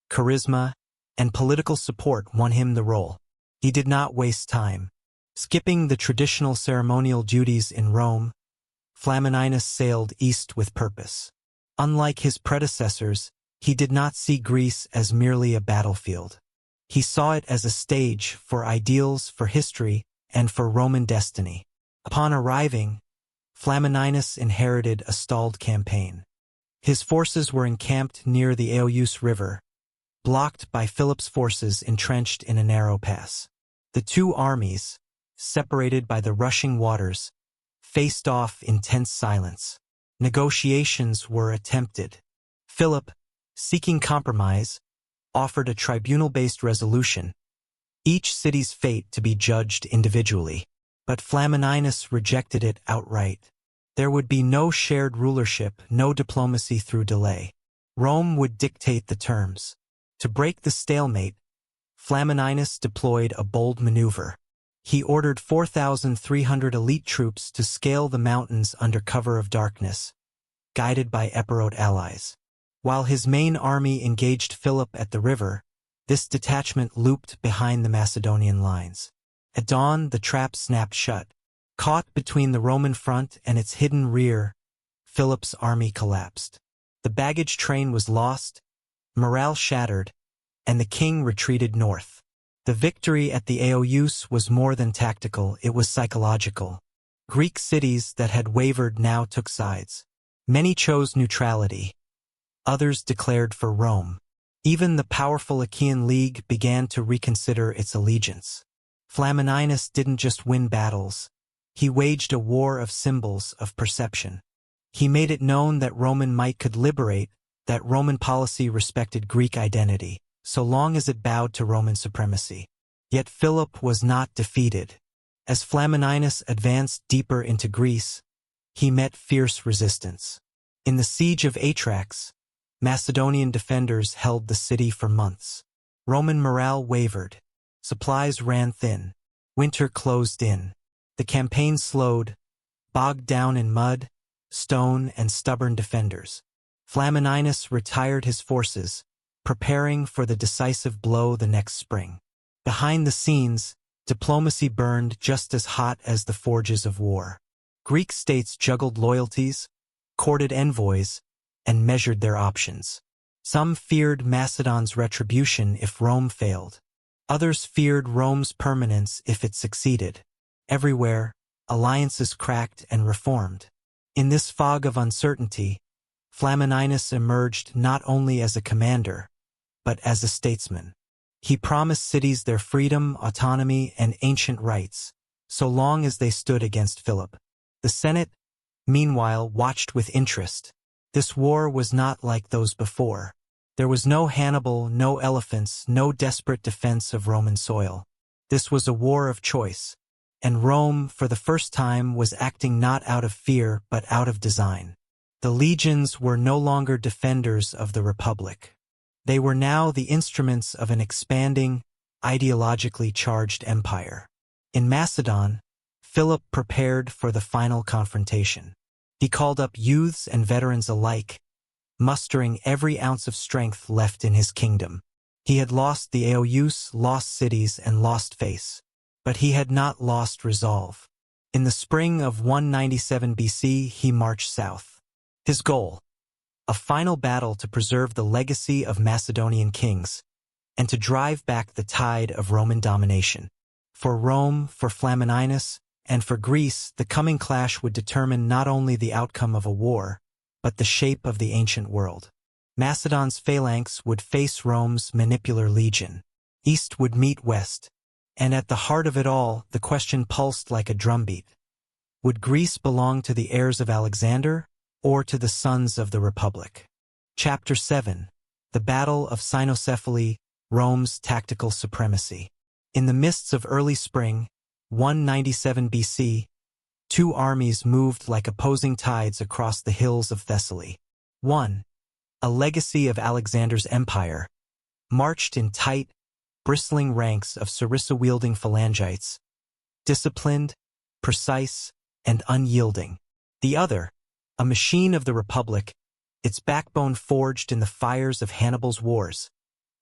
charisma, and political support won him the role. He did not waste time. Skipping the traditional ceremonial duties in Rome, Flamininus sailed east with purpose. Unlike his predecessors, he did not see Greece as merely a battlefield. He saw it as a stage for ideals, for history, and for Roman destiny. Upon arriving, Flamininus inherited a stalled campaign. His forces were encamped near the Aegean River, blocked by Philip's forces entrenched in a narrow pass. The two armies, separated by the rushing waters, faced off in tense silence. Negotiations were attempted. Philip, seeking compromise, offered a tribunal-based resolution, each city's fate to be judged individually. But Flamininus rejected it outright. There would be no shared rulership, no diplomacy through delay. Rome would dictate the terms. To break the stalemate, Flamininus deployed a bold maneuver. He ordered 4,300 elite troops to scale the mountains under cover of darkness, guided by Epirot allies. While his main army engaged Philip at the river, this detachment looped behind the Macedonian lines. At dawn, the trap snapped shut. Caught between the Roman front and its hidden rear, Philip's army collapsed. The baggage train was lost, morale shattered, and the king retreated north. The victory at the Aegean was more than tactical, it was psychological. Greek cities that had wavered now took sides. Many chose neutrality. Others declared for Rome. Even the powerful Achaean League began to reconsider its allegiance. Flamininus didn't just win battles. He waged a war of symbols, of perception. He made it known that Roman might could liberate, that Roman policy respected Greek identity, so long as it bowed to Roman supremacy. Yet Philip was not defeated. As Flamininus advanced deeper into Greece, he met fierce resistance. In the siege of Atrax, Macedonian defenders held the city for months. Roman morale wavered. Supplies ran thin. Winter closed in. The campaign slowed, bogged down in mud, stone, and stubborn defenders. Flamininus retired his forces, preparing for the decisive blow the next spring. Behind the scenes, diplomacy burned just as hot as the forges of war. Greek states juggled loyalties, courted envoys, and measured their options. Some feared Macedon's retribution if Rome failed. Others feared Rome's permanence if it succeeded. Everywhere, alliances cracked and reformed. In this fog of uncertainty, Flamininus emerged not only as a commander, but as a statesman. He promised cities their freedom, autonomy, and ancient rights, so long as they stood against Philip. The Senate, meanwhile, watched with interest. This war was not like those before. There was no Hannibal, no elephants, no desperate defense of Roman soil. This was a war of choice, and Rome, for the first time, was acting not out of fear but out of design. The legions were no longer defenders of the Republic. They were now the instruments of an expanding, ideologically charged empire. In Macedon, Philip prepared for the final confrontation. He called up youths and veterans alike, mustering every ounce of strength left in his kingdom. He had lost the Aegean, lost cities, and lost face. But he had not lost resolve. In the spring of 197 BC, he marched south. His goal: a final battle to preserve the legacy of Macedonian kings, and to drive back the tide of Roman domination. For Rome, for Flamininus, and for Greece, the coming clash would determine not only the outcome of a war, but the shape of the ancient world. Macedon's phalanx would face Rome's manipular legion. East would meet west. And at the heart of it all, the question pulsed like a drumbeat. Would Greece belong to the heirs of Alexander, or to the sons of the Republic? Chapter 7. The Battle of Cynoscephalae, Rome's Tactical Supremacy. In the mists of early spring, 197 BC, two armies moved like opposing tides across the hills of Thessaly. One, a legacy of Alexander's empire, marched in tight, bristling ranks of sarissa-wielding phalangites, disciplined, precise, and unyielding. The other, a machine of the Republic, its backbone forged in the fires of Hannibal's wars,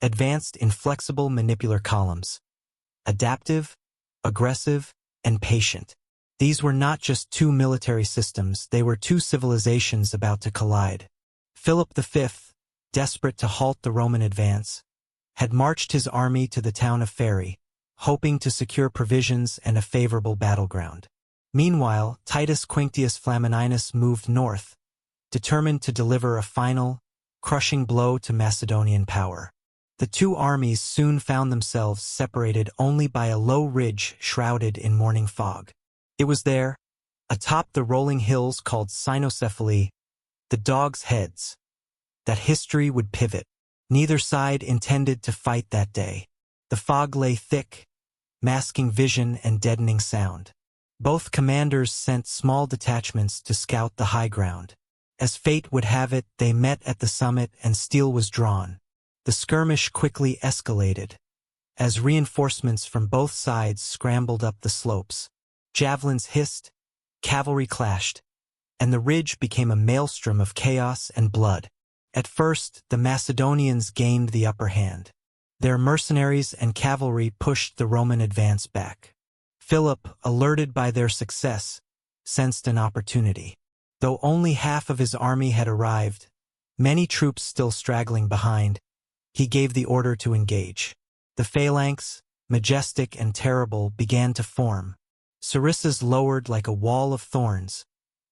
advanced in flexible manipular columns. Adaptive, aggressive, and patient. These were not just two military systems, they were two civilizations about to collide. Philip V, desperate to halt the Roman advance, had marched his army to the town of Pharos, hoping to secure provisions and a favorable battleground. Meanwhile, Titus Quinctius Flamininus moved north, determined to deliver a final, crushing blow to Macedonian power. The two armies soon found themselves separated only by a low ridge shrouded in morning fog. It was there, atop the rolling hills called Cynoscephalae, the dogs' heads, that history would pivot. Neither side intended to fight that day. The fog lay thick, masking vision and deadening sound. Both commanders sent small detachments to scout the high ground. As fate would have it, they met at the summit and steel was drawn. The skirmish quickly escalated, as reinforcements from both sides scrambled up the slopes. Javelins hissed, cavalry clashed, and the ridge became a maelstrom of chaos and blood. At first, the Macedonians gained the upper hand. Their mercenaries and cavalry pushed the Roman advance back. Philip, alerted by their success, sensed an opportunity. Though only half of his army had arrived, many troops still straggling behind, he gave the order to engage. The phalanx, majestic and terrible, began to form. Sarissas lowered like a wall of thorns,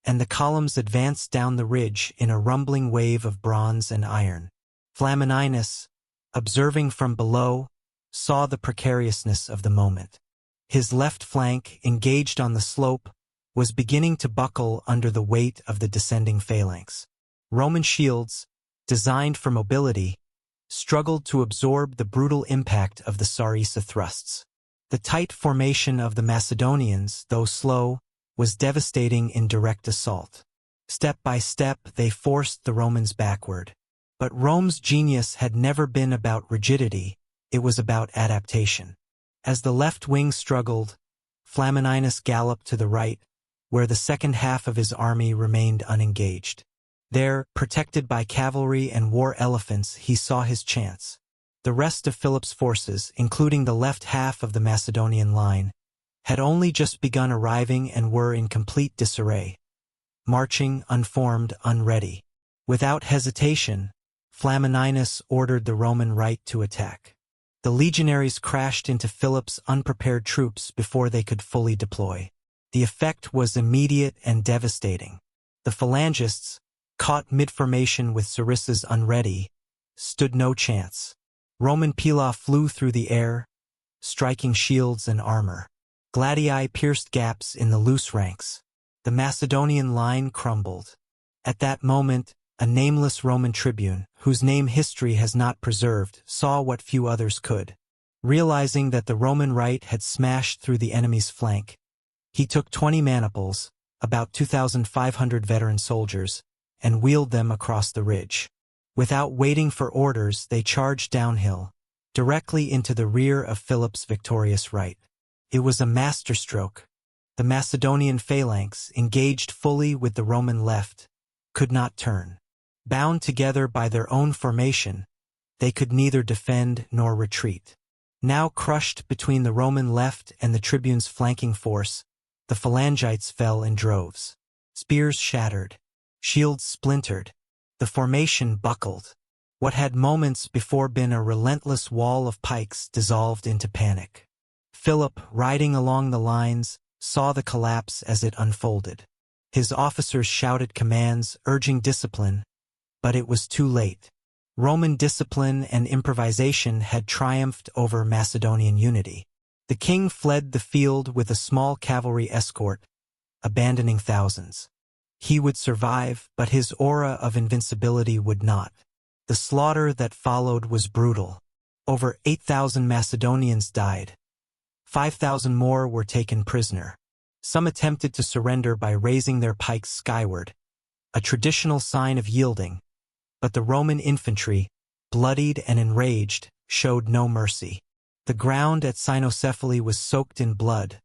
and the columns advanced down the ridge in a rumbling wave of bronze and iron. Flamininus, observing from below, saw the precariousness of the moment. His left flank, engaged on the slope, was beginning to buckle under the weight of the descending phalanx. Roman shields, designed for mobility, struggled to absorb the brutal impact of the sarissa thrusts. The tight formation of the Macedonians, though slow, was devastating in direct assault. Step by step, they forced the Romans backward. But Rome's genius had never been about rigidity, it was about adaptation. As the left wing struggled, Flamininus galloped to the right, where the second half of his army remained unengaged. There, protected by cavalry and war elephants, he saw his chance. The rest of Philip's forces, including the left half of the Macedonian line, had only just begun arriving and were in complete disarray. marching unformed, unready. Without hesitation, Flamininus ordered the Roman right to attack. The legionaries crashed into Philip's unprepared troops before they could fully deploy. The effect was immediate and devastating. The phalangists, caught mid-formation with sarissas unready, stood no chance. Roman pila flew through the air, striking shields and armor. Gladii pierced gaps in the loose ranks. The Macedonian line crumbled. At that moment, a nameless Roman tribune, whose name history has not preserved, saw what few others could. Realizing that the Roman right had smashed through the enemy's flank, he took 20 maniples, about 2,500 veteran soldiers, and wheeled them across the ridge. Without waiting for orders, they charged downhill, directly into the rear of Philip's victorious right. It was a masterstroke. The Macedonian phalanx, engaged fully with the Roman left, could not turn. Bound together by their own formation, they could neither defend nor retreat. Now crushed between the Roman left and the tribune's flanking force, the phalangites fell in droves. Spears shattered. Shields splintered. The formation buckled. What had moments before been a relentless wall of pikes dissolved into panic. Philip, riding along the lines, saw the collapse as it unfolded. His officers shouted commands, urging discipline, but it was too late. Roman discipline and improvisation had triumphed over Macedonian unity. The king fled the field with a small cavalry escort, abandoning thousands. He would survive, but his aura of invincibility would not. The slaughter that followed was brutal. Over 8,000 Macedonians died. 5,000 more were taken prisoner. Some attempted to surrender by raising their pikes skyward, a traditional sign of yielding, but the Roman infantry, bloodied and enraged, showed no mercy. The ground at Cynoscephalae was soaked in blood,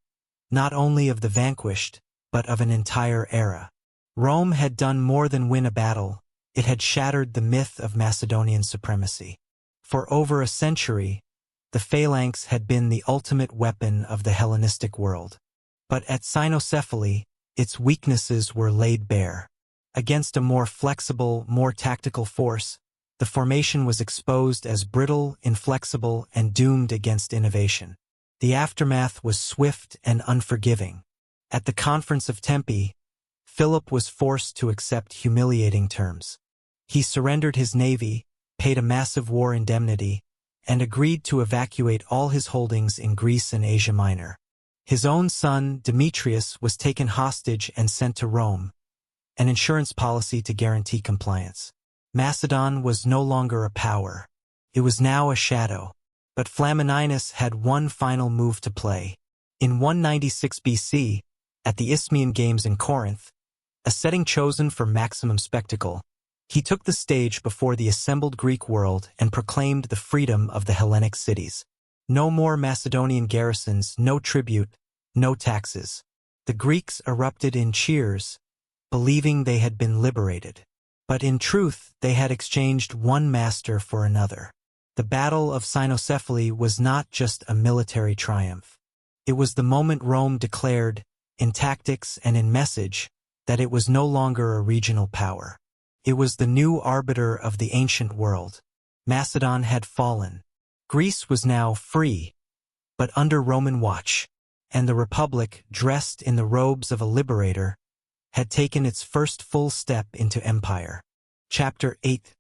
not only of the vanquished, but of an entire era. Rome had done more than win a battle, it had shattered the myth of Macedonian supremacy. For over a century, the phalanx had been the ultimate weapon of the Hellenistic world. But at Cynoscephalae, its weaknesses were laid bare. Against a more flexible, more tactical force, the formation was exposed as brittle, inflexible, and doomed against innovation. The aftermath was swift and unforgiving. At the Conference of Tempe, Philip was forced to accept humiliating terms. He surrendered his navy, paid a massive war indemnity, and agreed to evacuate all his holdings in Greece and Asia Minor. His own son, Demetrius, was taken hostage and sent to Rome, an insurance policy to guarantee compliance. Macedon was no longer a power. It was now a shadow. But Flamininus had one final move to play. In 196 BC, at the Isthmian Games in Corinth, a setting chosen for maximum spectacle, he took the stage before the assembled Greek world and proclaimed the freedom of the Hellenic cities. No more Macedonian garrisons, no tribute, no taxes. The Greeks erupted in cheers, believing they had been liberated. But in truth, they had exchanged one master for another. The Battle of Cynoscephalae was not just a military triumph. It was the moment Rome declared, in tactics and in message, that it was no longer a regional power. It was the new arbiter of the ancient world. Macedon had fallen. Greece was now free, but under Roman watch, and the Republic, dressed in the robes of a liberator, had taken its first full step into empire. Chapter 8.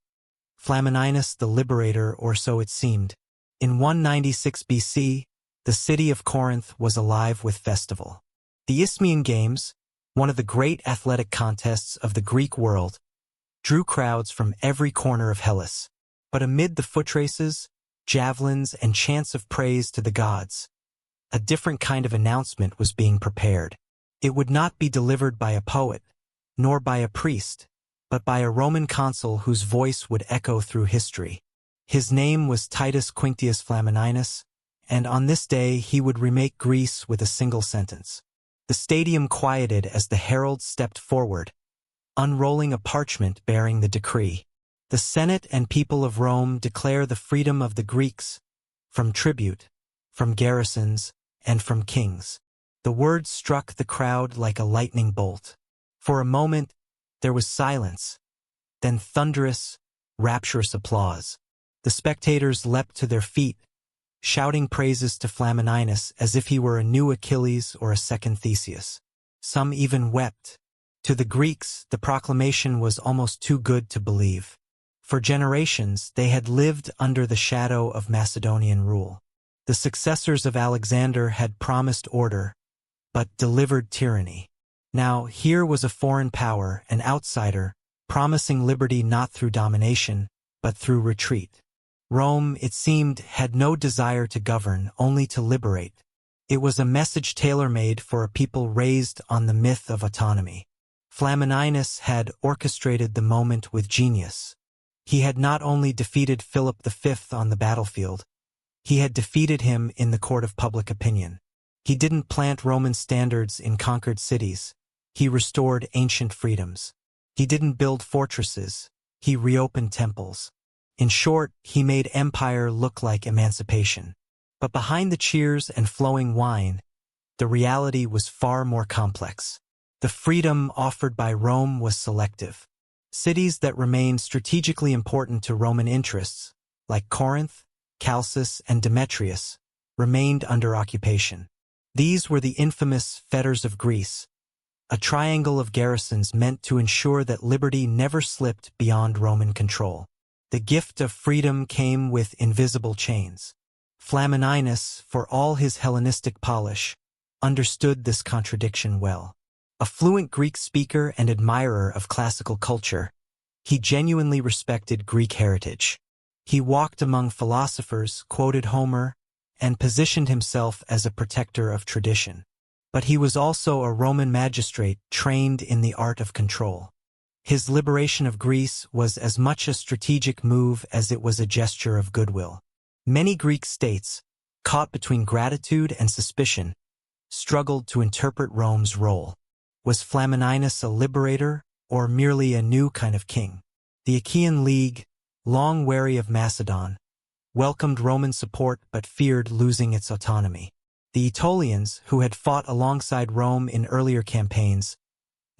Flamininus the Liberator, or so it seemed. In 196 BC, the city of Corinth was alive with festival. The Isthmian Games, one of the great athletic contests of the Greek world, drew crowds from every corner of Hellas. But amid the foot races, javelins, and chants of praise to the gods, a different kind of announcement was being prepared. It would not be delivered by a poet, nor by a priest, but by a Roman consul whose voice would echo through history. His name was Titus Quinctius Flamininus, and on this day he would remake Greece with a single sentence. The stadium quieted as the herald stepped forward, unrolling a parchment bearing the decree. The Senate and people of Rome declare the freedom of the Greeks from tribute, from garrisons, and from kings. The words struck the crowd like a lightning bolt. For a moment, there was silence, then thunderous, rapturous applause. The spectators leapt to their feet, shouting praises to Flamininus as if he were a new Achilles or a second Theseus. Some even wept. To the Greeks, the proclamation was almost too good to believe. For generations, they had lived under the shadow of Macedonian rule. The successors of Alexander had promised order, but delivered tyranny. Now, here was a foreign power, an outsider, promising liberty not through domination, but through retreat. Rome, it seemed, had no desire to govern, only to liberate. It was a message tailor-made for a people raised on the myth of autonomy. Flamininus had orchestrated the moment with genius. He had not only defeated Philip V on the battlefield, he had defeated him in the court of public opinion. He didn't plant Roman standards in conquered cities. He restored ancient freedoms. He didn't build fortresses. He reopened temples. In short, he made empire look like emancipation. But behind the cheers and flowing wine, the reality was far more complex. The freedom offered by Rome was selective. Cities that remained strategically important to Roman interests, like Corinth, Chalcis, and Demetrius, remained under occupation. These were the infamous fetters of Greece, a triangle of garrisons meant to ensure that liberty never slipped beyond Roman control. The gift of freedom came with invisible chains. Flamininus, for all his Hellenistic polish, understood this contradiction well. A fluent Greek speaker and admirer of classical culture, he genuinely respected Greek heritage. He walked among philosophers, quoted Homer, and positioned himself as a protector of tradition. But he was also a Roman magistrate trained in the art of control. His liberation of Greece was as much a strategic move as it was a gesture of goodwill. Many Greek states, caught between gratitude and suspicion, struggled to interpret Rome's role. Was Flamininus a liberator, or merely a new kind of king? The Achaean League, long wary of Macedon, welcomed Roman support but feared losing its autonomy. The Aetolians, who had fought alongside Rome in earlier campaigns,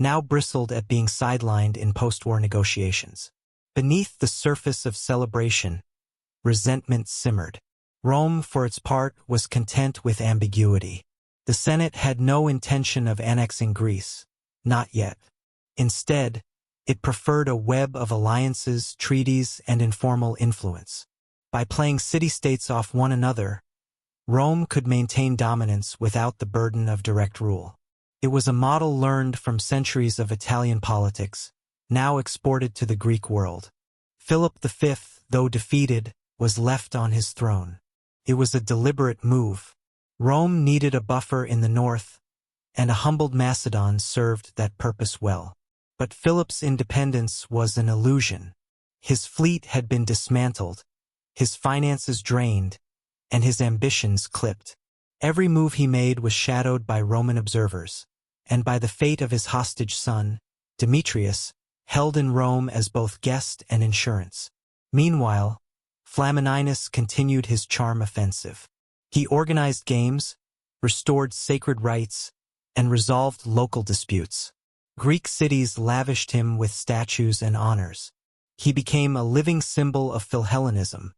now bristled at being sidelined in post-war negotiations. Beneath the surface of celebration, resentment simmered. Rome, for its part, was content with ambiguity. The Senate had no intention of annexing Greece, not yet. Instead, it preferred a web of alliances, treaties, and informal influence. By playing city-states off one another, Rome could maintain dominance without the burden of direct rule. It was a model learned from centuries of Italian politics, now exported to the Greek world. Philip V, though defeated, was left on his throne. It was a deliberate move. Rome needed a buffer in the north, and a humbled Macedon served that purpose well. But Philip's independence was an illusion. His fleet had been dismantled, his finances drained, and his ambitions clipped. Every move he made was shadowed by Roman observers, and by the fate of his hostage son, Demetrius, held in Rome as both guest and insurance. Meanwhile, Flamininus continued his charm offensive. He organized games, restored sacred rites, and resolved local disputes. Greek cities lavished him with statues and honors. He became a living symbol of Philhellenism,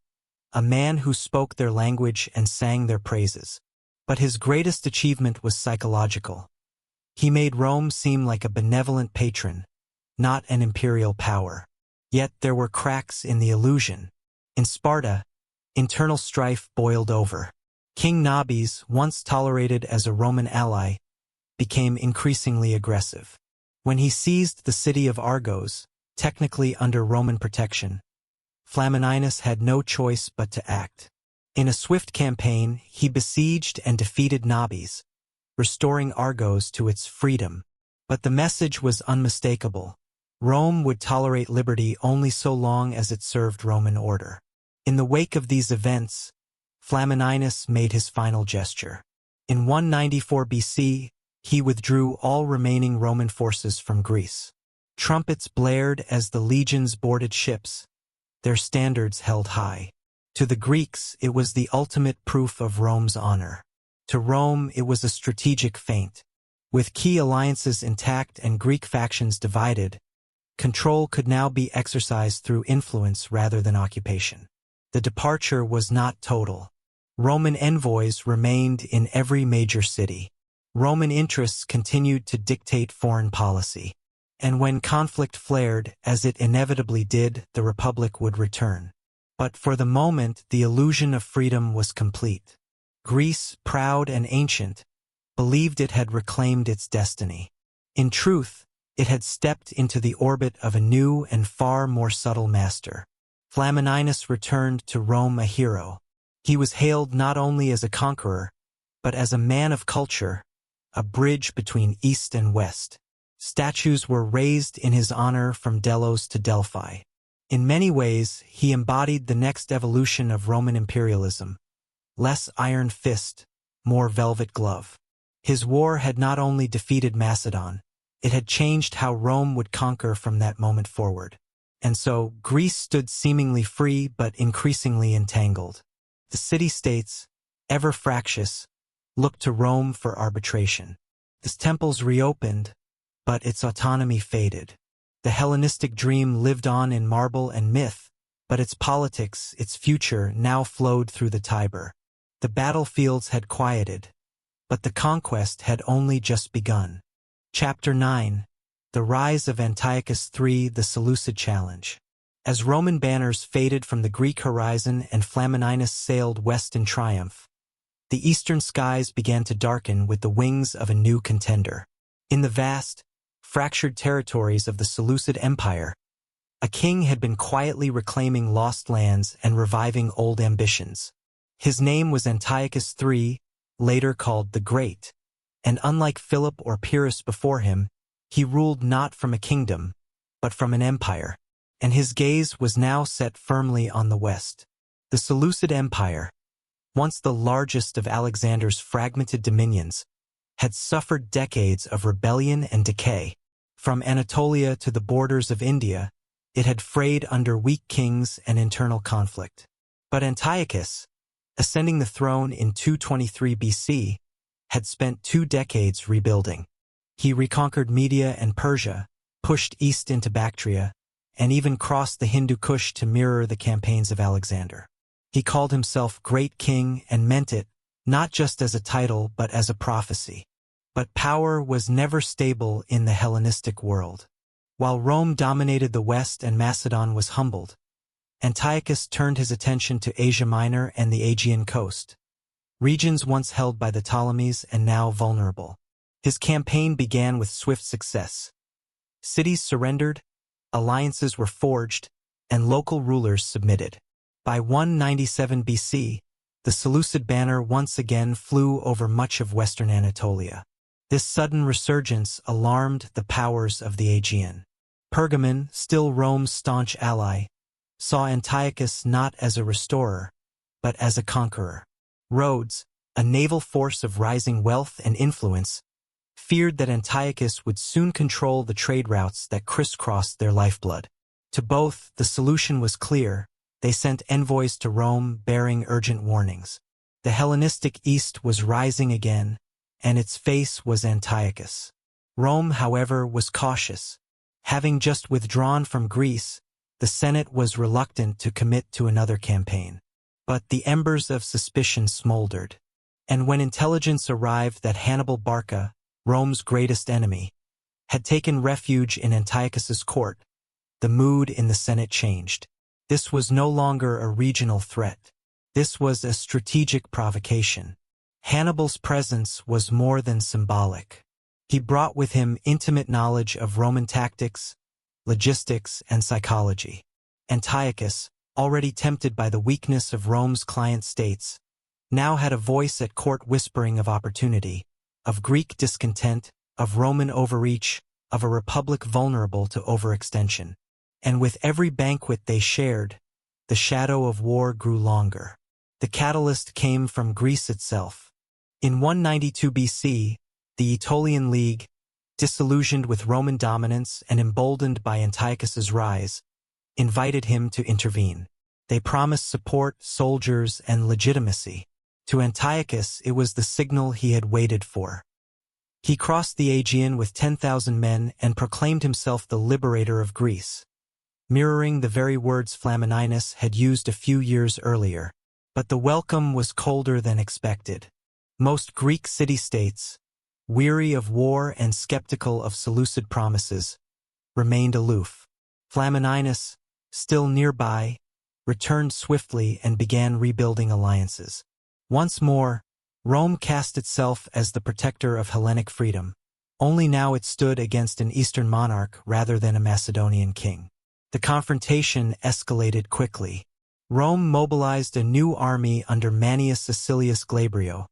a man who spoke their language and sang their praises. But his greatest achievement was psychological. He made Rome seem like a benevolent patron, not an imperial power. Yet there were cracks in the illusion. In Sparta, internal strife boiled over. King Nabis, once tolerated as a Roman ally, became increasingly aggressive. When he seized the city of Argos, technically under Roman protection, Flamininus had no choice but to act. In a swift campaign, he besieged and defeated Nabis, restoring Argos to its freedom. But the message was unmistakable. Rome would tolerate liberty only so long as it served Roman order. In the wake of these events, Flamininus made his final gesture. In 194 BC, he withdrew all remaining Roman forces from Greece. Trumpets blared as the legions boarded ships, their standards held high. To the Greeks, it was the ultimate proof of Rome's honor. To Rome, it was a strategic feint. With key alliances intact and Greek factions divided, control could now be exercised through influence rather than occupation. The departure was not total. Roman envoys remained in every major city. Roman interests continued to dictate foreign policy. And when conflict flared, as it inevitably did, the Republic would return. But for the moment, the illusion of freedom was complete. Greece, proud and ancient, believed it had reclaimed its destiny. In truth, it had stepped into the orbit of a new and far more subtle master. Flamininus returned to Rome a hero. He was hailed not only as a conqueror, but as a man of culture, a bridge between East and West. Statues were raised in his honor from Delos to Delphi. In many ways, he embodied the next evolution of Roman imperialism. Less iron fist, more velvet glove. His war had not only defeated Macedon, it had changed how Rome would conquer from that moment forward. And so, Greece stood seemingly free but increasingly entangled. The city-states, ever fractious, looked to Rome for arbitration. The temples reopened, but its autonomy faded. The Hellenistic dream lived on in marble and myth, but its politics, its future, now flowed through the Tiber. The battlefields had quieted, but the conquest had only just begun. Chapter 9. The Rise of Antiochus III, the Seleucid Challenge. As Roman banners faded from the Greek horizon and Flamininus sailed west in triumph, the eastern skies began to darken with the wings of a new contender. In the vast, fractured territories of the Seleucid Empire, a king had been quietly reclaiming lost lands and reviving old ambitions. His name was Antiochus III, later called the Great, and unlike Philip or Pyrrhus before him, he ruled not from a kingdom, but from an empire, and his gaze was now set firmly on the west. The Seleucid Empire, once the largest of Alexander's fragmented dominions, had suffered decades of rebellion and decay. From Anatolia to the borders of India, it had frayed under weak kings and internal conflict. But Antiochus, ascending the throne in 223 BC, had spent 2 decades rebuilding. He reconquered Media and Persia, pushed east into Bactria, and even crossed the Hindu Kush to mirror the campaigns of Alexander. He called himself Great King and meant it, not just as a title but as a prophecy. But power was never stable in the Hellenistic world. While Rome dominated the West and Macedon was humbled, Antiochus turned his attention to Asia Minor and the Aegean coast, regions once held by the Ptolemies and now vulnerable. His campaign began with swift success. Cities surrendered, alliances were forged, and local rulers submitted. By 197 BC, the Seleucid banner once again flew over much of western Anatolia. This sudden resurgence alarmed the powers of the Aegean. Pergamon, still Rome's staunch ally, saw Antiochus not as a restorer, but as a conqueror. Rhodes, a naval force of rising wealth and influence, feared that Antiochus would soon control the trade routes that crisscrossed their lifeblood. To both, the solution was clear. They sent envoys to Rome bearing urgent warnings. The Hellenistic East was rising again, and its face was Antiochus. Rome, however, was cautious. Having just withdrawn from Greece, the Senate was reluctant to commit to another campaign. But the embers of suspicion smoldered. And when intelligence arrived that Hannibal Barca, Rome's greatest enemy, had taken refuge in Antiochus's court, the mood in the Senate changed. This was no longer a regional threat. This was a strategic provocation. Hannibal's presence was more than symbolic. He brought with him intimate knowledge of Roman tactics, logistics, and psychology. Antiochus, already tempted by the weakness of Rome's client states, now had a voice at court whispering of opportunity, of Greek discontent, of Roman overreach, of a republic vulnerable to overextension. And with every banquet they shared, the shadow of war grew longer. The catalyst came from Greece itself. In 192 BC, the Aetolian League, disillusioned with Roman dominance and emboldened by Antiochus's rise, invited him to intervene. They promised support, soldiers, and legitimacy. To Antiochus, it was the signal he had waited for. He crossed the Aegean with 10,000 men and proclaimed himself the liberator of Greece, mirroring the very words Flamininus had used a few years earlier. But the welcome was colder than expected. Most Greek city-states, weary of war and skeptical of Seleucid promises, remained aloof. Flamininus, still nearby, returned swiftly and began rebuilding alliances. Once more, Rome cast itself as the protector of Hellenic freedom. Only now it stood against an Eastern monarch rather than a Macedonian king. The confrontation escalated quickly. Rome mobilized a new army under Manius Caecilius Glabrio,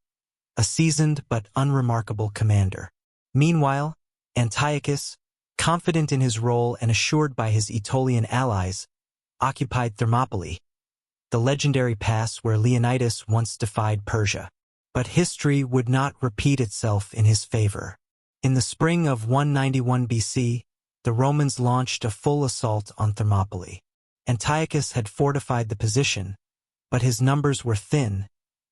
a seasoned but unremarkable commander. Meanwhile, Antiochus, confident in his role and assured by his Aetolian allies, occupied Thermopylae, the legendary pass where Leonidas once defied Persia. But history would not repeat itself in his favor. In the spring of 191 BC, the Romans launched a full assault on Thermopylae. Antiochus had fortified the position, but his numbers were thin,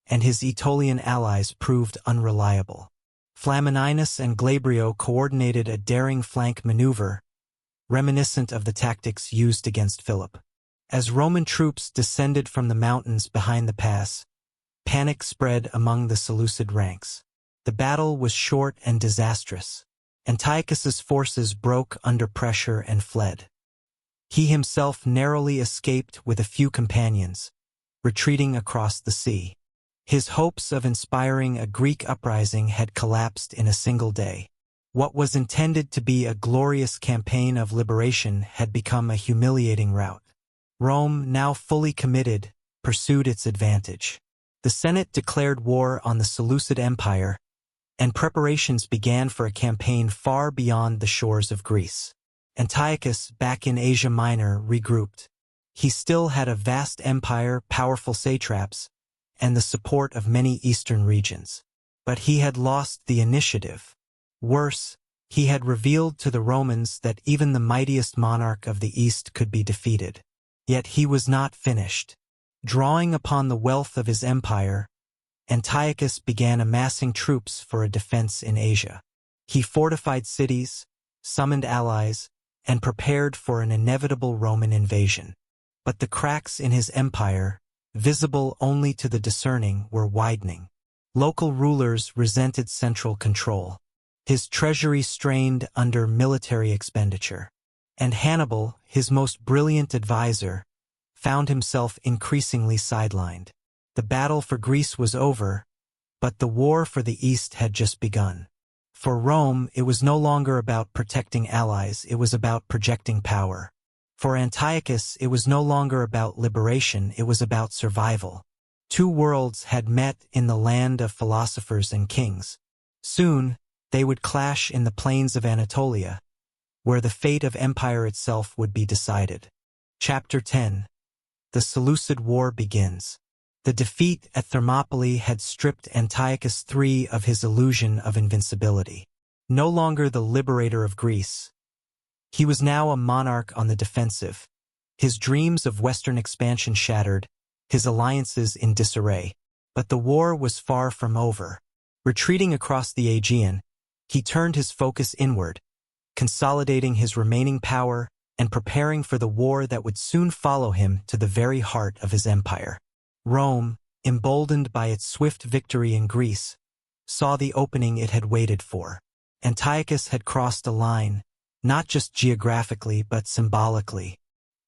and his Aetolian allies proved unreliable. Flamininus and Glabrio coordinated a daring flank maneuver, reminiscent of the tactics used against Philip. As Roman troops descended from the mountains behind the pass, panic spread among the Seleucid ranks. The battle was short and disastrous. Antiochus's forces broke under pressure and fled. He himself narrowly escaped with a few companions, retreating across the sea. His hopes of inspiring a Greek uprising had collapsed in a single day. What was intended to be a glorious campaign of liberation had become a humiliating rout. Rome, now fully committed, pursued its advantage. The Senate declared war on the Seleucid Empire, and preparations began for a campaign far beyond the shores of Greece. Antiochus, back in Asia Minor, regrouped. He still had a vast empire, powerful satraps, and the support of many eastern regions. But he had lost the initiative. Worse, he had revealed to the Romans that even the mightiest monarch of the East could be defeated. Yet he was not finished. Drawing upon the wealth of his empire, Antiochus began amassing troops for a defense in Asia. He fortified cities, summoned allies, and prepared for an inevitable Roman invasion. But the cracks in his empire, visible only to the discerning, were widening. Local rulers resented central control. His treasury strained under military expenditure. And Hannibal, his most brilliant advisor, found himself increasingly sidelined. The battle for Greece was over, but the war for the East had just begun. For Rome, it was no longer about protecting allies, it was about projecting power. For Antiochus, it was no longer about liberation, it was about survival. Two worlds had met in the land of philosophers and kings. Soon, they would clash in the plains of Anatolia, where the fate of empire itself would be decided. Chapter 10. The Seleucid War begins. The defeat at Thermopylae had stripped Antiochus III of his illusion of invincibility. No longer the liberator of Greece, he was now a monarch on the defensive, his dreams of Western expansion shattered, his alliances in disarray. But the war was far from over. Retreating across the Aegean, he turned his focus inward, consolidating his remaining power and preparing for the war that would soon follow him to the very heart of his empire. Rome, emboldened by its swift victory in Greece, saw the opening it had waited for. Antiochus had crossed a line, not just geographically but symbolically.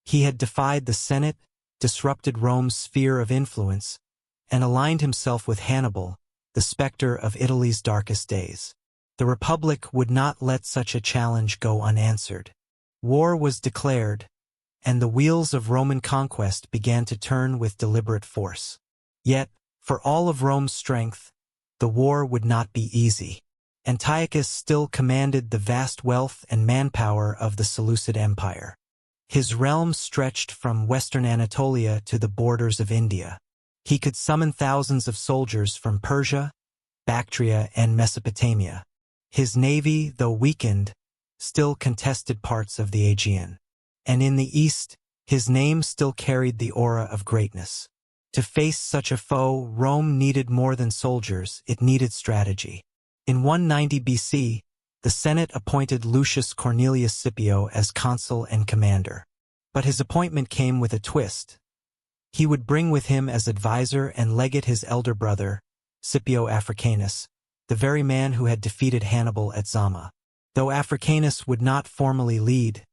He had defied the Senate, disrupted Rome's sphere of influence, and aligned himself with Hannibal, the specter of Italy's darkest days. The Republic would not let such a challenge go unanswered. War was declared, and the wheels of Roman conquest began to turn with deliberate force. Yet, for all of Rome's strength, the war would not be easy. Antiochus still commanded the vast wealth and manpower of the Seleucid Empire. His realm stretched from western Anatolia to the borders of India. He could summon thousands of soldiers from Persia, Bactria, and Mesopotamia. His navy, though weakened, still contested parts of the Aegean. And in the east, his name still carried the aura of greatness. To face such a foe, Rome needed more than soldiers, it needed strategy. In 190 BC, the Senate appointed Lucius Cornelius Scipio as consul and commander. But his appointment came with a twist. He would bring with him as advisor and legate his elder brother, Scipio Africanus, the very man who had defeated Hannibal at Zama. Though Africanus would not formally lead,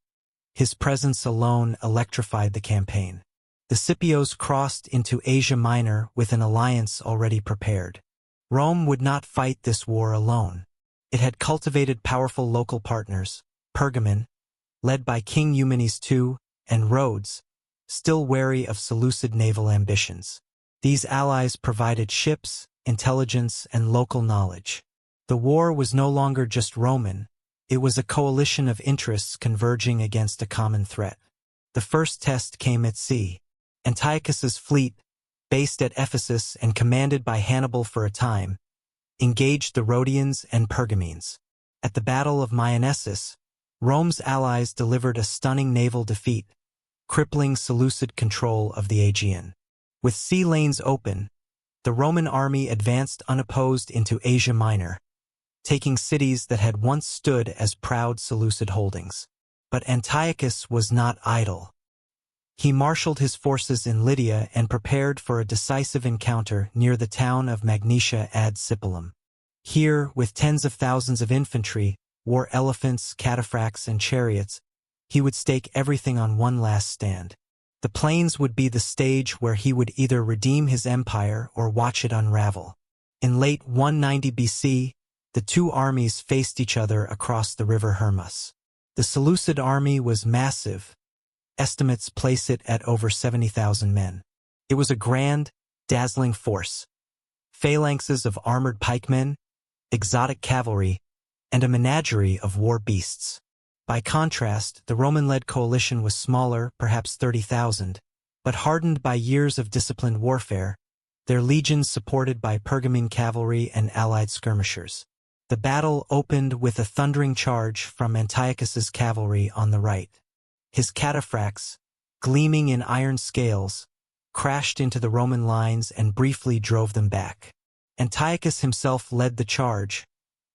his presence alone electrified the campaign. The Scipios crossed into Asia Minor with an alliance already prepared. Rome would not fight this war alone. It had cultivated powerful local partners, Pergamon, led by King Eumenes II, and Rhodes, still wary of Seleucid naval ambitions. These allies provided ships, intelligence, and local knowledge. The war was no longer just Roman, it was a coalition of interests converging against a common threat. The first test came at sea. Antiochus's fleet, based at Ephesus and commanded by Hannibal for a time, engaged the Rhodians and Pergamenes. At the Battle of Myonessus, Rome's allies delivered a stunning naval defeat, crippling Seleucid control of the Aegean. With sea lanes open, the Roman army advanced unopposed into Asia Minor, taking cities that had once stood as proud Seleucid holdings. But Antiochus was not idle. He marshaled his forces in Lydia and prepared for a decisive encounter near the town of Magnesia ad Sipylum. Here, with tens of thousands of infantry, war elephants, cataphracts, and chariots, he would stake everything on one last stand. The plains would be the stage where he would either redeem his empire or watch it unravel. In late 190 BC, the two armies faced each other across the river Hermus. The Seleucid army was massive. Estimates place it at over 70,000 men. It was a grand, dazzling force. Phalanxes of armored pikemen, exotic cavalry, and a menagerie of war beasts. By contrast, the Roman-led coalition was smaller, perhaps 30,000, but hardened by years of disciplined warfare, their legions supported by Pergamene cavalry and allied skirmishers. The battle opened with a thundering charge from Antiochus's cavalry on the right. His cataphracts, gleaming in iron scales, crashed into the Roman lines and briefly drove them back. Antiochus himself led the charge,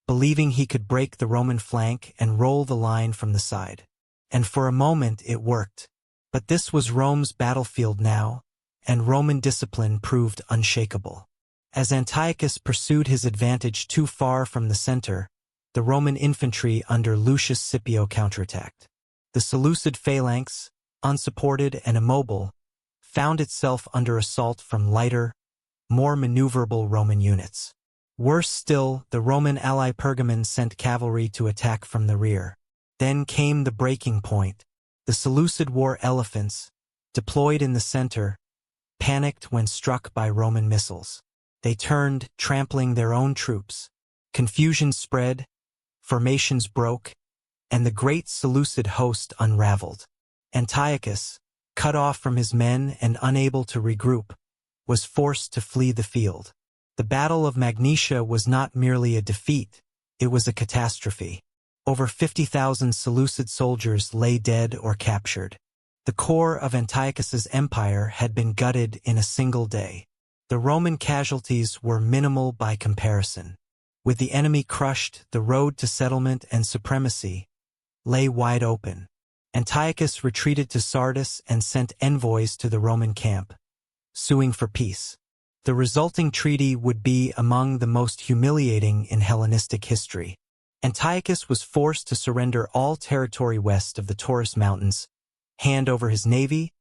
believing he could break the Roman flank and roll the line from the side. And for a moment it worked. But this was Rome's battlefield now, and Roman discipline proved unshakable. As Antiochus pursued his advantage too far from the center, the Roman infantry under Lucius Scipio counterattacked. The Seleucid phalanx, unsupported and immobile, found itself under assault from lighter, more maneuverable Roman units. Worse still, the Roman ally Pergamon sent cavalry to attack from the rear. Then came the breaking point. The Seleucid war elephants, deployed in the center, panicked when struck by Roman missiles. They turned, trampling their own troops. Confusion spread, formations broke, and the great Seleucid host unraveled. Antiochus, cut off from his men and unable to regroup, was forced to flee the field. The Battle of Magnesia was not merely a defeat, it was a catastrophe. Over 50,000 Seleucid soldiers lay dead or captured. The core of Antiochus's empire had been gutted in a single day. The Roman casualties were minimal by comparison. With the enemy crushed, the road to settlement and supremacy lay wide open. Antiochus retreated to Sardis and sent envoys to the Roman camp, suing for peace. The resulting treaty would be among the most humiliating in Hellenistic history. Antiochus was forced to surrender all territory west of the Taurus Mountains, hand over his navy,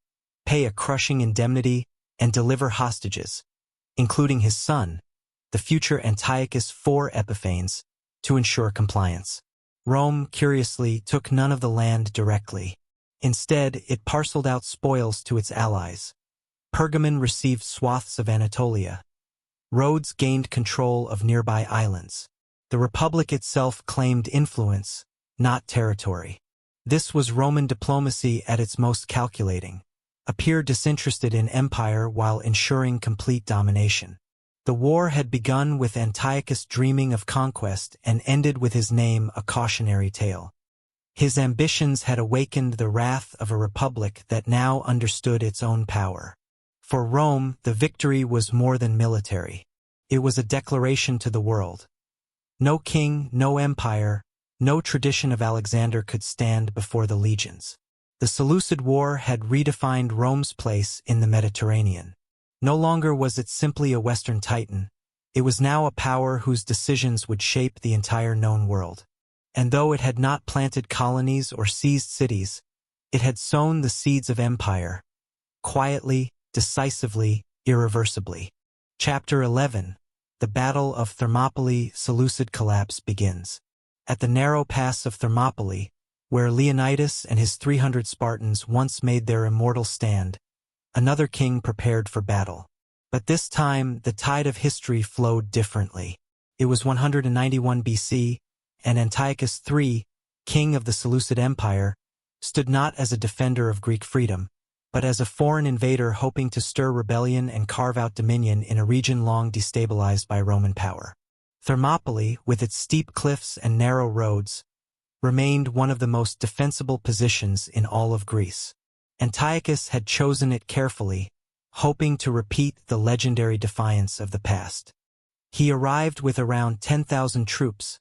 pay a crushing indemnity, and deliver hostages, including his son, the future Antiochus IV Epiphanes, to ensure compliance. Rome, curiously, took none of the land directly. Instead, it parceled out spoils to its allies. Pergamon received swaths of Anatolia. Rhodes gained control of nearby islands. The Republic itself claimed influence, not territory. This was Roman diplomacy at its most calculating, appear disinterested in empire while ensuring complete domination. The war had begun with Antiochus dreaming of conquest and ended with his name a cautionary tale. His ambitions had awakened the wrath of a republic that now understood its own power. For Rome, the victory was more than military. It was a declaration to the world. No king, no empire, no tradition of Alexander could stand before the legions. The Seleucid War had redefined Rome's place in the Mediterranean. No longer was it simply a Western titan. It was now a power whose decisions would shape the entire known world. And though it had not planted colonies or seized cities, it had sown the seeds of empire, quietly, decisively, irreversibly. Chapter 11. The Battle of Thermopylae. Seleucid collapse begins. At the narrow pass of Thermopylae, where Leonidas and his 300 Spartans once made their immortal stand, another king prepared for battle. But this time, the tide of history flowed differently. It was 191 BC, and Antiochus III, king of the Seleucid Empire, stood not as a defender of Greek freedom, but as a foreign invader hoping to stir rebellion and carve out dominion in a region long destabilized by Roman power. Thermopylae, with its steep cliffs and narrow roads, remained one of the most defensible positions in all of Greece. Antiochus had chosen it carefully, hoping to repeat the legendary defiance of the past. He arrived with around 10,000 troops,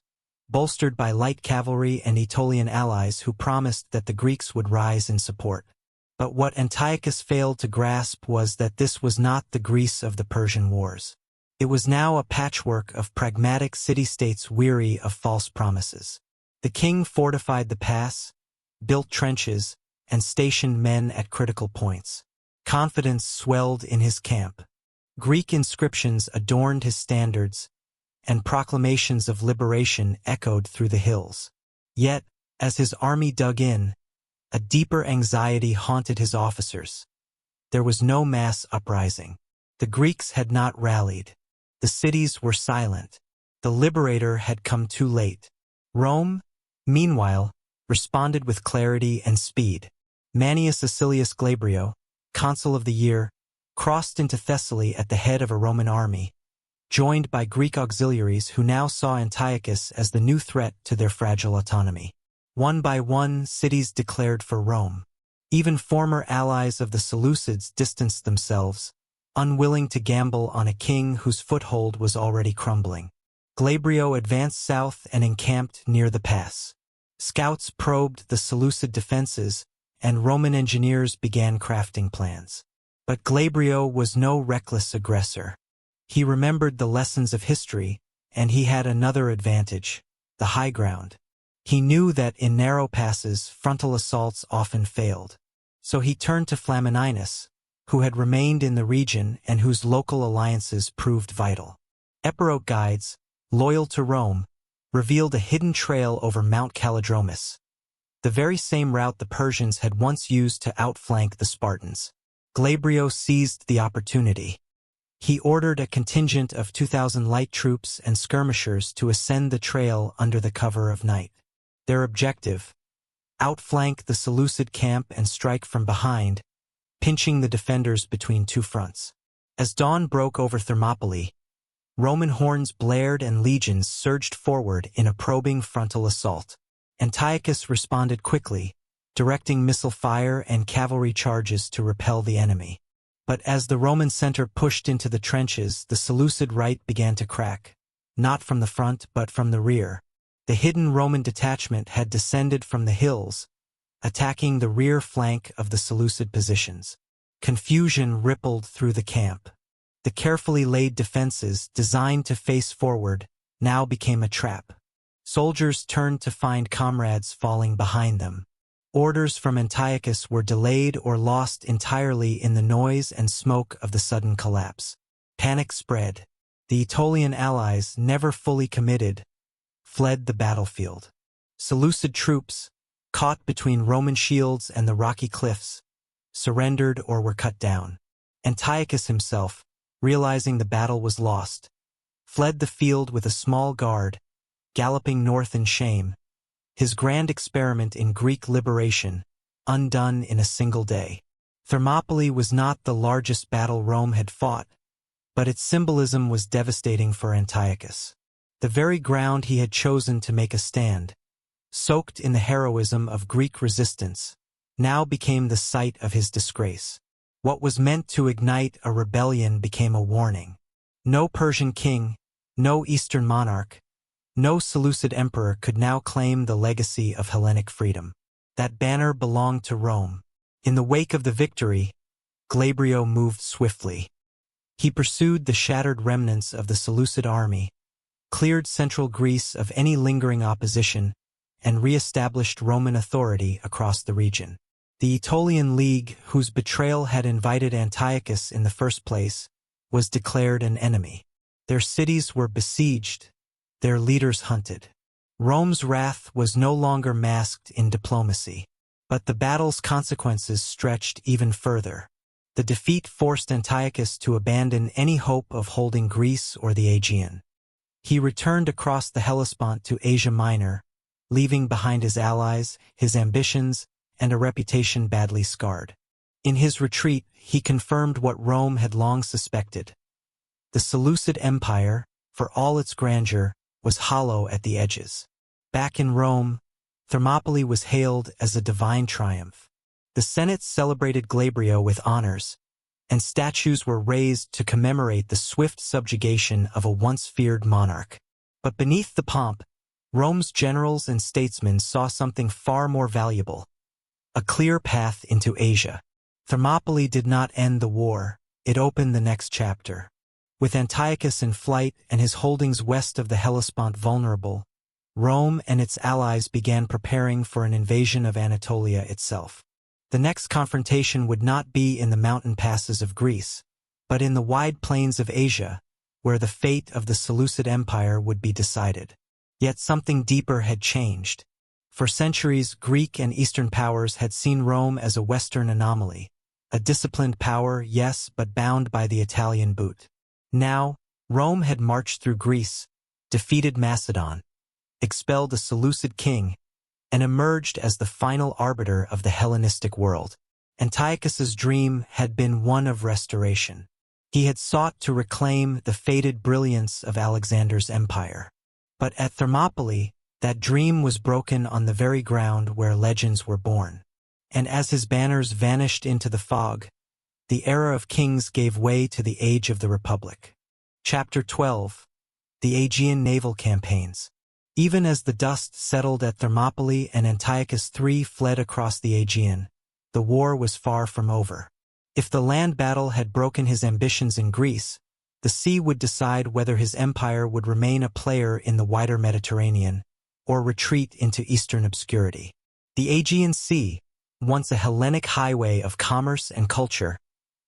bolstered by light cavalry and Aetolian allies who promised that the Greeks would rise in support. But what Antiochus failed to grasp was that this was not the Greece of the Persian Wars. It was now a patchwork of pragmatic city-states weary of false promises. The king fortified the pass, built trenches, and stationed men at critical points. Confidence swelled in his camp. Greek inscriptions adorned his standards, and proclamations of liberation echoed through the hills. Yet, as his army dug in, a deeper anxiety haunted his officers. There was no mass uprising. The Greeks had not rallied. The cities were silent. The Liberator had come too late. Rome, meanwhile, responded with clarity and speed. Manius Acilius Glabrio, consul of the year, crossed into Thessaly at the head of a Roman army, joined by Greek auxiliaries who now saw Antiochus as the new threat to their fragile autonomy. One by one, cities declared for Rome. Even former allies of the Seleucids distanced themselves, unwilling to gamble on a king whose foothold was already crumbling. Glabrio advanced south and encamped near the pass. Scouts probed the Seleucid defenses, and Roman engineers began crafting plans. But Glabrio was no reckless aggressor. He remembered the lessons of history, and he had another advantage: the high ground. He knew that in narrow passes, frontal assaults often failed. So he turned to Flamininus, who had remained in the region and whose local alliances proved vital. Epirote guides, loyal to Rome, revealed a hidden trail over Mount Calidromus, the very same route the Persians had once used to outflank the Spartans. Glabrio seized the opportunity. He ordered a contingent of 2,000 light troops and skirmishers to ascend the trail under the cover of night. Their objective: outflank the Seleucid camp and strike from behind, pinching the defenders between two fronts. As dawn broke over Thermopylae, Roman horns blared and legions surged forward in a probing frontal assault. Antiochus responded quickly, directing missile fire and cavalry charges to repel the enemy. But as the Roman center pushed into the trenches, the Seleucid right began to crack, not from the front but from the rear. The hidden Roman detachment had descended from the hills, attacking the rear flank of the Seleucid positions. Confusion rippled through the camp. The carefully laid defenses, designed to face forward, now became a trap. Soldiers turned to find comrades falling behind them. Orders from Antiochus were delayed or lost entirely in the noise and smoke of the sudden collapse. Panic spread. The Aetolian allies, never fully committed, fled the battlefield. Seleucid troops, caught between Roman shields and the rocky cliffs, surrendered or were cut down. Antiochus himself, realizing the battle was lost, fled the field with a small guard, galloping north in shame, his grand experiment in Greek liberation, undone in a single day. Thermopylae was not the largest battle Rome had fought, but its symbolism was devastating for Antiochus. The very ground he had chosen to make a stand, soaked in the heroism of Greek resistance, now became the site of his disgrace. What was meant to ignite a rebellion became a warning. No Persian king, no Eastern monarch, No Seleucid emperor could now claim the legacy of Hellenic freedom. That banner belonged to Rome. In the wake of the victory, Glabrio moved swiftly. He pursued the shattered remnants of the Seleucid army, cleared central Greece of any lingering opposition, and re-established Roman authority across the region. The Aetolian League, whose betrayal had invited Antiochus in the first place, was declared an enemy. Their cities were besieged, their leaders hunted. Rome's wrath was no longer masked in diplomacy. But the battle's consequences stretched even further. The defeat forced Antiochus to abandon any hope of holding Greece or the Aegean. He returned across the Hellespont to Asia Minor, leaving behind his allies, his ambitions, and a reputation badly scarred. In his retreat, he confirmed what Rome had long suspected. The Seleucid Empire, for all its grandeur, was hollow at the edges. Back in Rome, Thermopylae was hailed as a divine triumph. The Senate celebrated Glabrio with honors, and statues were raised to commemorate the swift subjugation of a once-feared monarch. But beneath the pomp, Rome's generals and statesmen saw something far more valuable: a clear path into Asia. Thermopylae did not end the war, it opened the next chapter. With Antiochus in flight and his holdings west of the Hellespont vulnerable, Rome and its allies began preparing for an invasion of Anatolia itself. The next confrontation would not be in the mountain passes of Greece, but in the wide plains of Asia, where the fate of the Seleucid Empire would be decided. Yet something deeper had changed. For centuries, Greek and Eastern powers had seen Rome as a Western anomaly, a disciplined power, yes, but bound by the Italian boot. Now, Rome had marched through Greece, defeated Macedon, expelled a Seleucid king, and emerged as the final arbiter of the Hellenistic world. Antiochus's dream had been one of restoration. He had sought to reclaim the faded brilliance of Alexander's empire. But at Thermopylae, that dream was broken on the very ground where legends were born. And as his banners vanished into the fog, the era of kings gave way to the age of the Republic. Chapter 12. The Aegean Naval Campaigns. Even as the dust settled at Thermopylae and Antiochus III fled across the Aegean, the war was far from over. If the land battle had broken his ambitions in Greece, the sea would decide whether his empire would remain a player in the wider Mediterranean or retreat into eastern obscurity. The Aegean Sea, once a Hellenic highway of commerce and culture,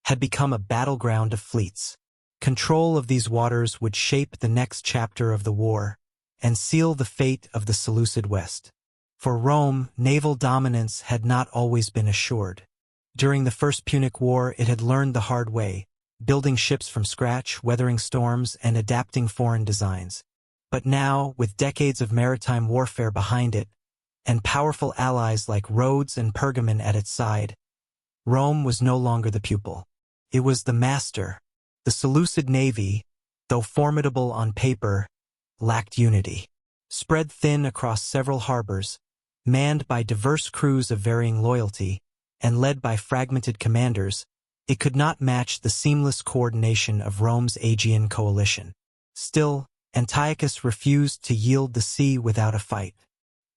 had become a battleground of fleets. Control of these waters would shape the next chapter of the war and seal the fate of the Seleucid West. For Rome, naval dominance had not always been assured. During the First Punic War, it had learned the hard way, building ships from scratch, weathering storms, and adapting foreign designs. But now, with decades of maritime warfare behind it, and powerful allies like Rhodes and Pergamon at its side, Rome was no longer the pupil. It was the master. The Seleucid navy, though formidable on paper, lacked unity. Spread thin across several harbors, manned by diverse crews of varying loyalty, and led by fragmented commanders, it could not match the seamless coordination of Rome's Aegean coalition. Still, Antiochus refused to yield the sea without a fight.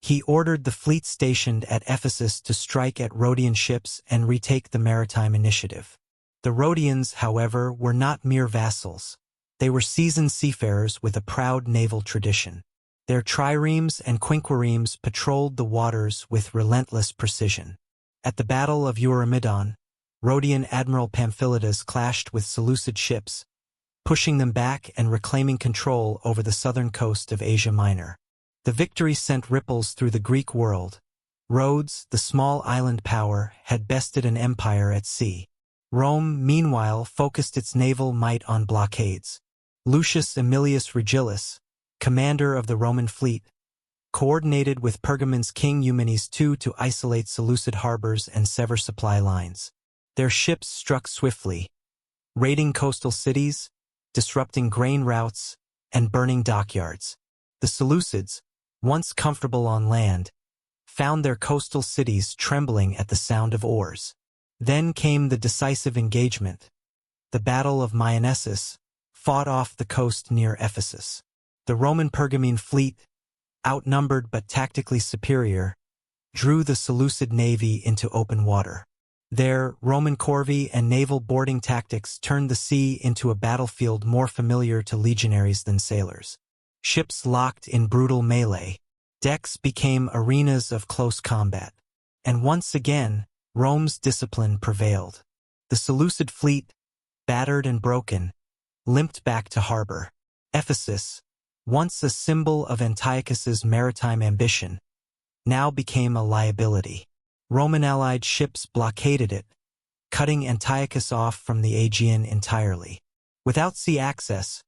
He ordered the fleet stationed at Ephesus to strike at Rhodian ships and retake the maritime initiative. The Rhodians, however, were not mere vassals. They were seasoned seafarers with a proud naval tradition. Their triremes and quinquiremes patrolled the waters with relentless precision. At the Battle of Eurymedon, Rhodian Admiral Pamphilidas clashed with Seleucid ships, pushing them back and reclaiming control over the southern coast of Asia Minor. The victory sent ripples through the Greek world. Rhodes, the small island power, had bested an empire at sea. Rome, meanwhile, focused its naval might on blockades. Lucius Aemilius Regillus, commander of the Roman fleet, coordinated with Pergamon's king Eumenes II to isolate Seleucid harbors and sever supply lines. Their ships struck swiftly, raiding coastal cities, disrupting grain routes, and burning dockyards. The Seleucids, once comfortable on land, found their coastal cities trembling at the sound of oars. Then came the decisive engagement, the Battle of Macedon, fought off the coast near Ephesus. The Roman Pergamene fleet, outnumbered but tactically superior, drew the Seleucid navy into open water. Their Roman corvée and naval boarding tactics turned the sea into a battlefield more familiar to legionaries than sailors. Ships locked in brutal melee. Decks became arenas of close combat. And once again, Rome's discipline prevailed. The Seleucid fleet, battered and broken, limped back to harbor. Ephesus, once a symbol of Antiochus's maritime ambition, now became a liability. Roman allied ships blockaded it, cutting Antiochus off from the Aegean entirely. Without sea access,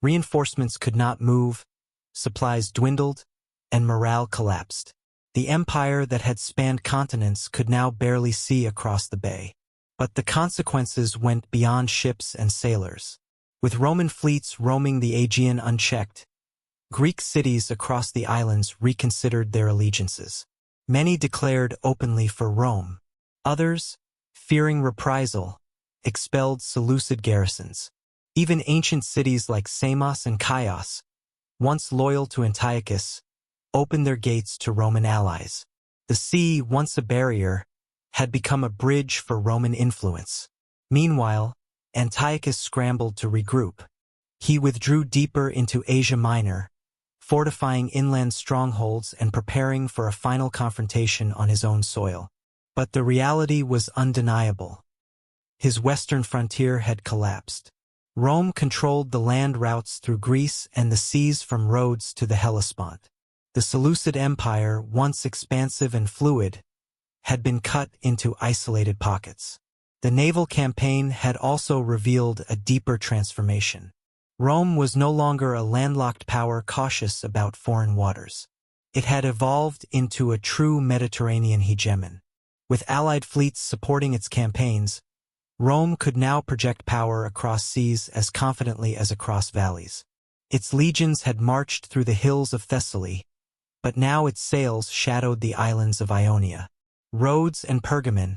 reinforcements could not move, supplies dwindled, and morale collapsed. The empire that had spanned continents could now barely see across the bay. But the consequences went beyond ships and sailors. With Roman fleets roaming the Aegean unchecked, Greek cities across the islands reconsidered their allegiances. Many declared openly for Rome. Others, fearing reprisal, expelled Seleucid garrisons. Even ancient cities like Samos and Chios, once loyal to Antiochus, opened their gates to Roman allies. The sea, once a barrier, had become a bridge for Roman influence. Meanwhile, Antiochus scrambled to regroup. He withdrew deeper into Asia Minor, fortifying inland strongholds and preparing for a final confrontation on his own soil. But the reality was undeniable. His western frontier had collapsed. Rome controlled the land routes through Greece and the seas from Rhodes to the Hellespont. The Seleucid Empire, once expansive and fluid, had been cut into isolated pockets. The naval campaign had also revealed a deeper transformation. Rome was no longer a landlocked power cautious about foreign waters. It had evolved into a true Mediterranean hegemon. With allied fleets supporting its campaigns, Rome could now project power across seas as confidently as across valleys. Its legions had marched through the hills of Thessaly, but now its sails shadowed the islands of Ionia. Rhodes and Pergamon,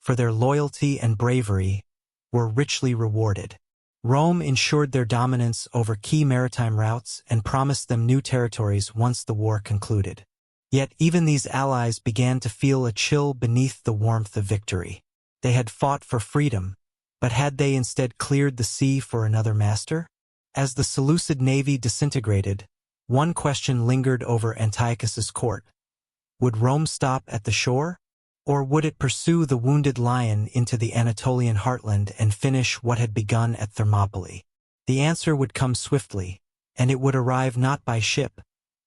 for their loyalty and bravery, were richly rewarded. Rome ensured their dominance over key maritime routes and promised them new territories once the war concluded. Yet even these allies began to feel a chill beneath the warmth of victory. They had fought for freedom, but had they instead cleared the sea for another master? As the Seleucid navy disintegrated, one question lingered over Antiochus's court. Would Rome stop at the shore? Or would it pursue the wounded lion into the Anatolian heartland and finish what had begun at Thermopylae? The answer would come swiftly, and it would arrive not by ship,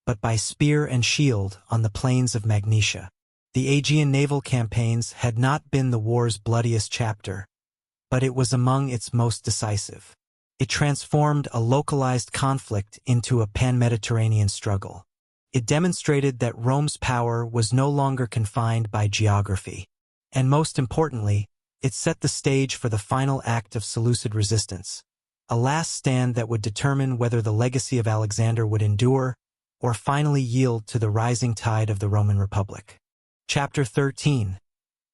but by spear and shield on the plains of Magnesia. The Aegean naval campaigns had not been the war's bloodiest chapter, but it was among its most decisive. It transformed a localized conflict into a pan-Mediterranean struggle. It demonstrated that Rome's power was no longer confined by geography. And most importantly, it set the stage for the final act of Seleucid resistance, a last stand that would determine whether the legacy of Alexander would endure or finally yield to the rising tide of the Roman Republic. Chapter 13.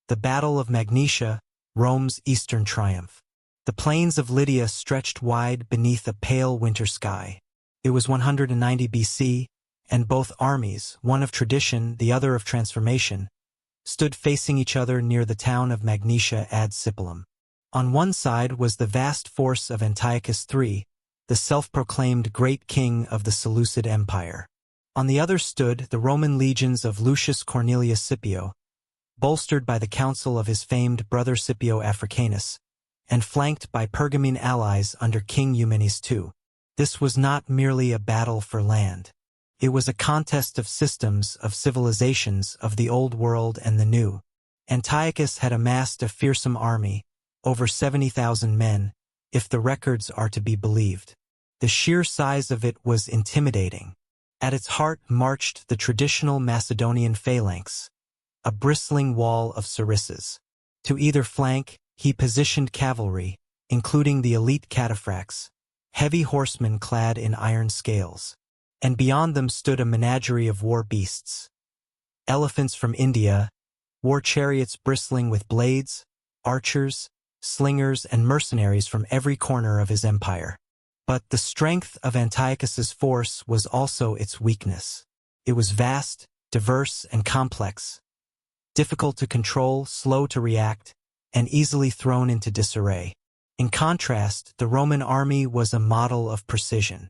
The Battle of Magnesia, Rome's Eastern Triumph. The plains of Lydia stretched wide beneath a pale winter sky. It was 190 BC, and both armies, one of tradition, the other of transformation, stood facing each other near the town of Magnesia ad Sipylum. On one side was the vast force of Antiochus III, the self-proclaimed great king of the Seleucid Empire. On the other stood the Roman legions of Lucius Cornelius Scipio, bolstered by the counsel of his famed brother Scipio Africanus, and flanked by Pergamene allies under King Eumenes II. This was not merely a battle for land. It was a contest of systems, of civilizations, of the old world and the new. Antiochus had amassed a fearsome army, over 70,000 men, if the records are to be believed. The sheer size of it was intimidating. At its heart marched the traditional Macedonian phalanx, a bristling wall of sarissas. To either flank, he positioned cavalry, including the elite cataphracts, heavy horsemen clad in iron scales. And beyond them stood a menagerie of war beasts. Elephants from India, war chariots bristling with blades, archers, slingers, and mercenaries from every corner of his empire. But the strength of Antiochus's force was also its weakness. It was vast, diverse, and complex, difficult to control, slow to react, and easily thrown into disarray. In contrast, the Roman army was a model of precision.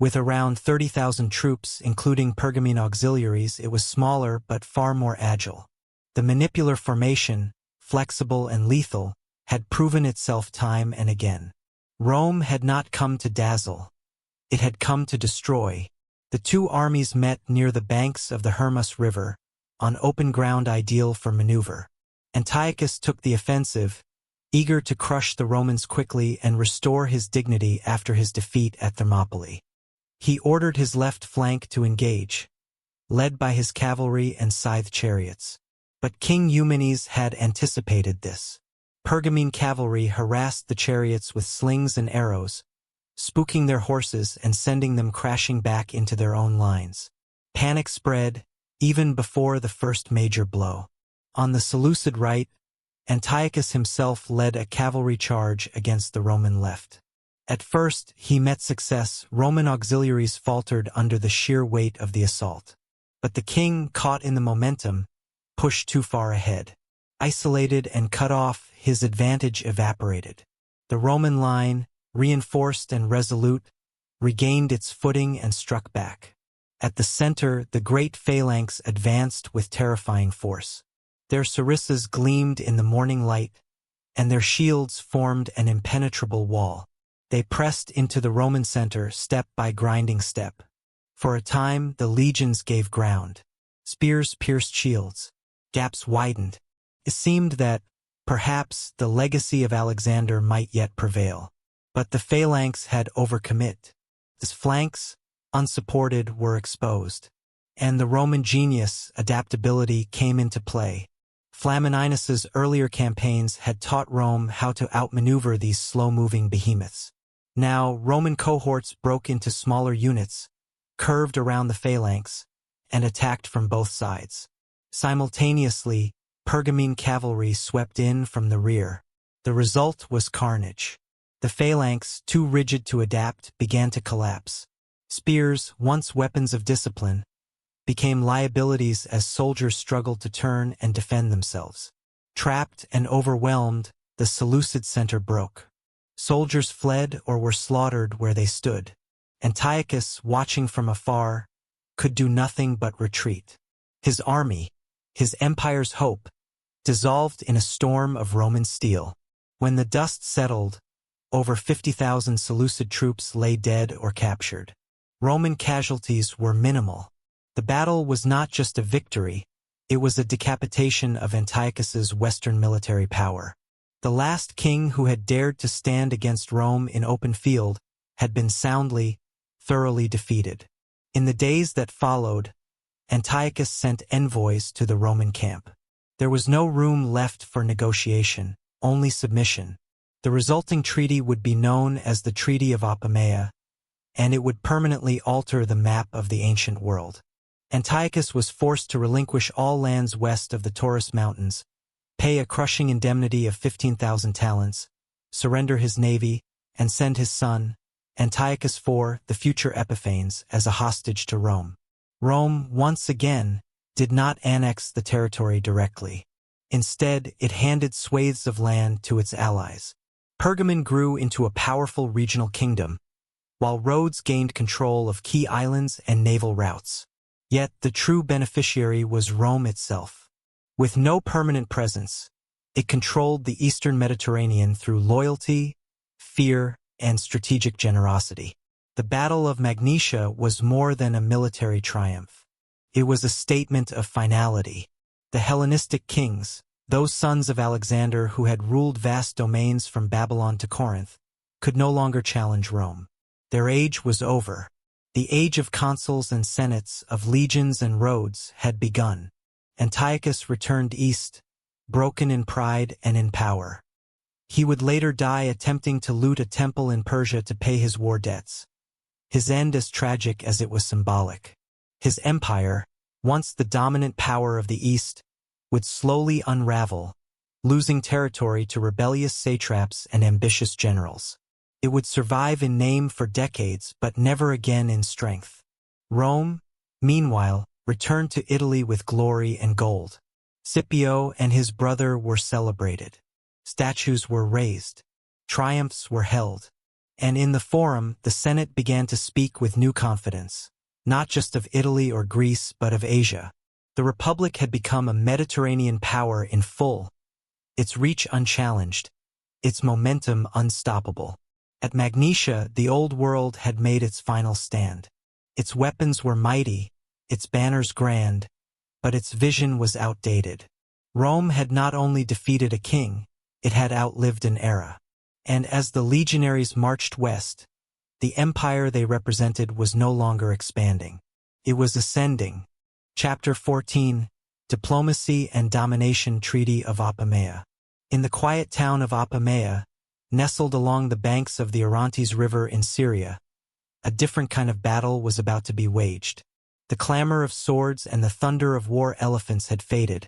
With around 30,000 troops, including Pergamene auxiliaries, it was smaller but far more agile. The manipular formation, flexible and lethal, had proven itself time and again. Rome had not come to dazzle. It had come to destroy. The two armies met near the banks of the Hermus River, on open ground ideal for maneuver. Antiochus took the offensive, eager to crush the Romans quickly and restore his dignity after his defeat at Thermopylae. He ordered his left flank to engage, led by his cavalry and scythe chariots. But King Eumenes had anticipated this. Pergamene cavalry harassed the chariots with slings and arrows, spooking their horses and sending them crashing back into their own lines. Panic spread, even before the first major blow. On the Seleucid right, Antiochus himself led a cavalry charge against the Roman left. At first, he met success. Roman auxiliaries faltered under the sheer weight of the assault. But the king, caught in the momentum, pushed too far ahead. Isolated and cut off, his advantage evaporated. The Roman line, reinforced and resolute, regained its footing and struck back. At the center, the great phalanx advanced with terrifying force. Their sarissas gleamed in the morning light, and their shields formed an impenetrable wall. They pressed into the Roman center step by grinding step. For a time, the legions gave ground. Spears pierced shields. Gaps widened. It seemed that, perhaps, the legacy of Alexander might yet prevail. But the phalanx had overcommit. His flanks, unsupported, were exposed. And the Roman genius, adaptability, came into play. Flamininus's earlier campaigns had taught Rome how to outmaneuver these slow-moving behemoths. Now, Roman cohorts broke into smaller units, curved around the phalanx, and attacked from both sides. Simultaneously, Pergamene cavalry swept in from the rear. The result was carnage. The phalanx, too rigid to adapt, began to collapse. Spears, once weapons of discipline, became liabilities as soldiers struggled to turn and defend themselves. Trapped and overwhelmed, the Seleucid center broke. Soldiers fled or were slaughtered where they stood. Antiochus, watching from afar, could do nothing but retreat. His army, his empire's hope, dissolved in a storm of Roman steel. When the dust settled, over 50,000 Seleucid troops lay dead or captured. Roman casualties were minimal. The battle was not just a victory, it was a decapitation of Antiochus's Western military power. The last king who had dared to stand against Rome in open field had been soundly, thoroughly defeated. In the days that followed, Antiochus sent envoys to the Roman camp. There was no room left for negotiation, only submission. The resulting treaty would be known as the Treaty of Apamea, and it would permanently alter the map of the ancient world. Antiochus was forced to relinquish all lands west of the Taurus Mountains, pay a crushing indemnity of 15,000 talents, surrender his navy, and send his son, Antiochus IV, the future Epiphanes, as a hostage to Rome. Rome, once again, did not annex the territory directly. Instead, it handed swathes of land to its allies. Pergamon grew into a powerful regional kingdom, while Rhodes gained control of key islands and naval routes. Yet the true beneficiary was Rome itself. With no permanent presence, it controlled the eastern Mediterranean through loyalty, fear, and strategic generosity. The Battle of Magnesia was more than a military triumph. It was a statement of finality. The Hellenistic kings, those sons of Alexander who had ruled vast domains from Babylon to Corinth, could no longer challenge Rome. Their age was over. The age of consuls and senates, of legions and roads, had begun. Antiochus returned east, broken in pride and in power. He would later die attempting to loot a temple in Persia to pay his war debts. His end as tragic as it was symbolic. His empire, once the dominant power of the East, would slowly unravel, losing territory to rebellious satraps and ambitious generals. It would survive in name for decades, but never again in strength. Rome, meanwhile, returned to Italy with glory and gold. Scipio and his brother were celebrated. Statues were raised. Triumphs were held. And in the Forum, the Senate began to speak with new confidence, not just of Italy or Greece, but of Asia. The Republic had become a Mediterranean power in full, its reach unchallenged, its momentum unstoppable. At Magnesia, the Old World had made its final stand. Its weapons were mighty, its banners grand, but its vision was outdated. Rome had not only defeated a king, it had outlived an era. And as the legionaries marched west, the empire they represented was no longer expanding. It was ascending. Chapter 14, Diplomacy and Domination Treaty of Apamea. In the quiet town of Apamea, nestled along the banks of the Orontes River in Syria, a different kind of battle was about to be waged. The clamor of swords and the thunder of war elephants had faded,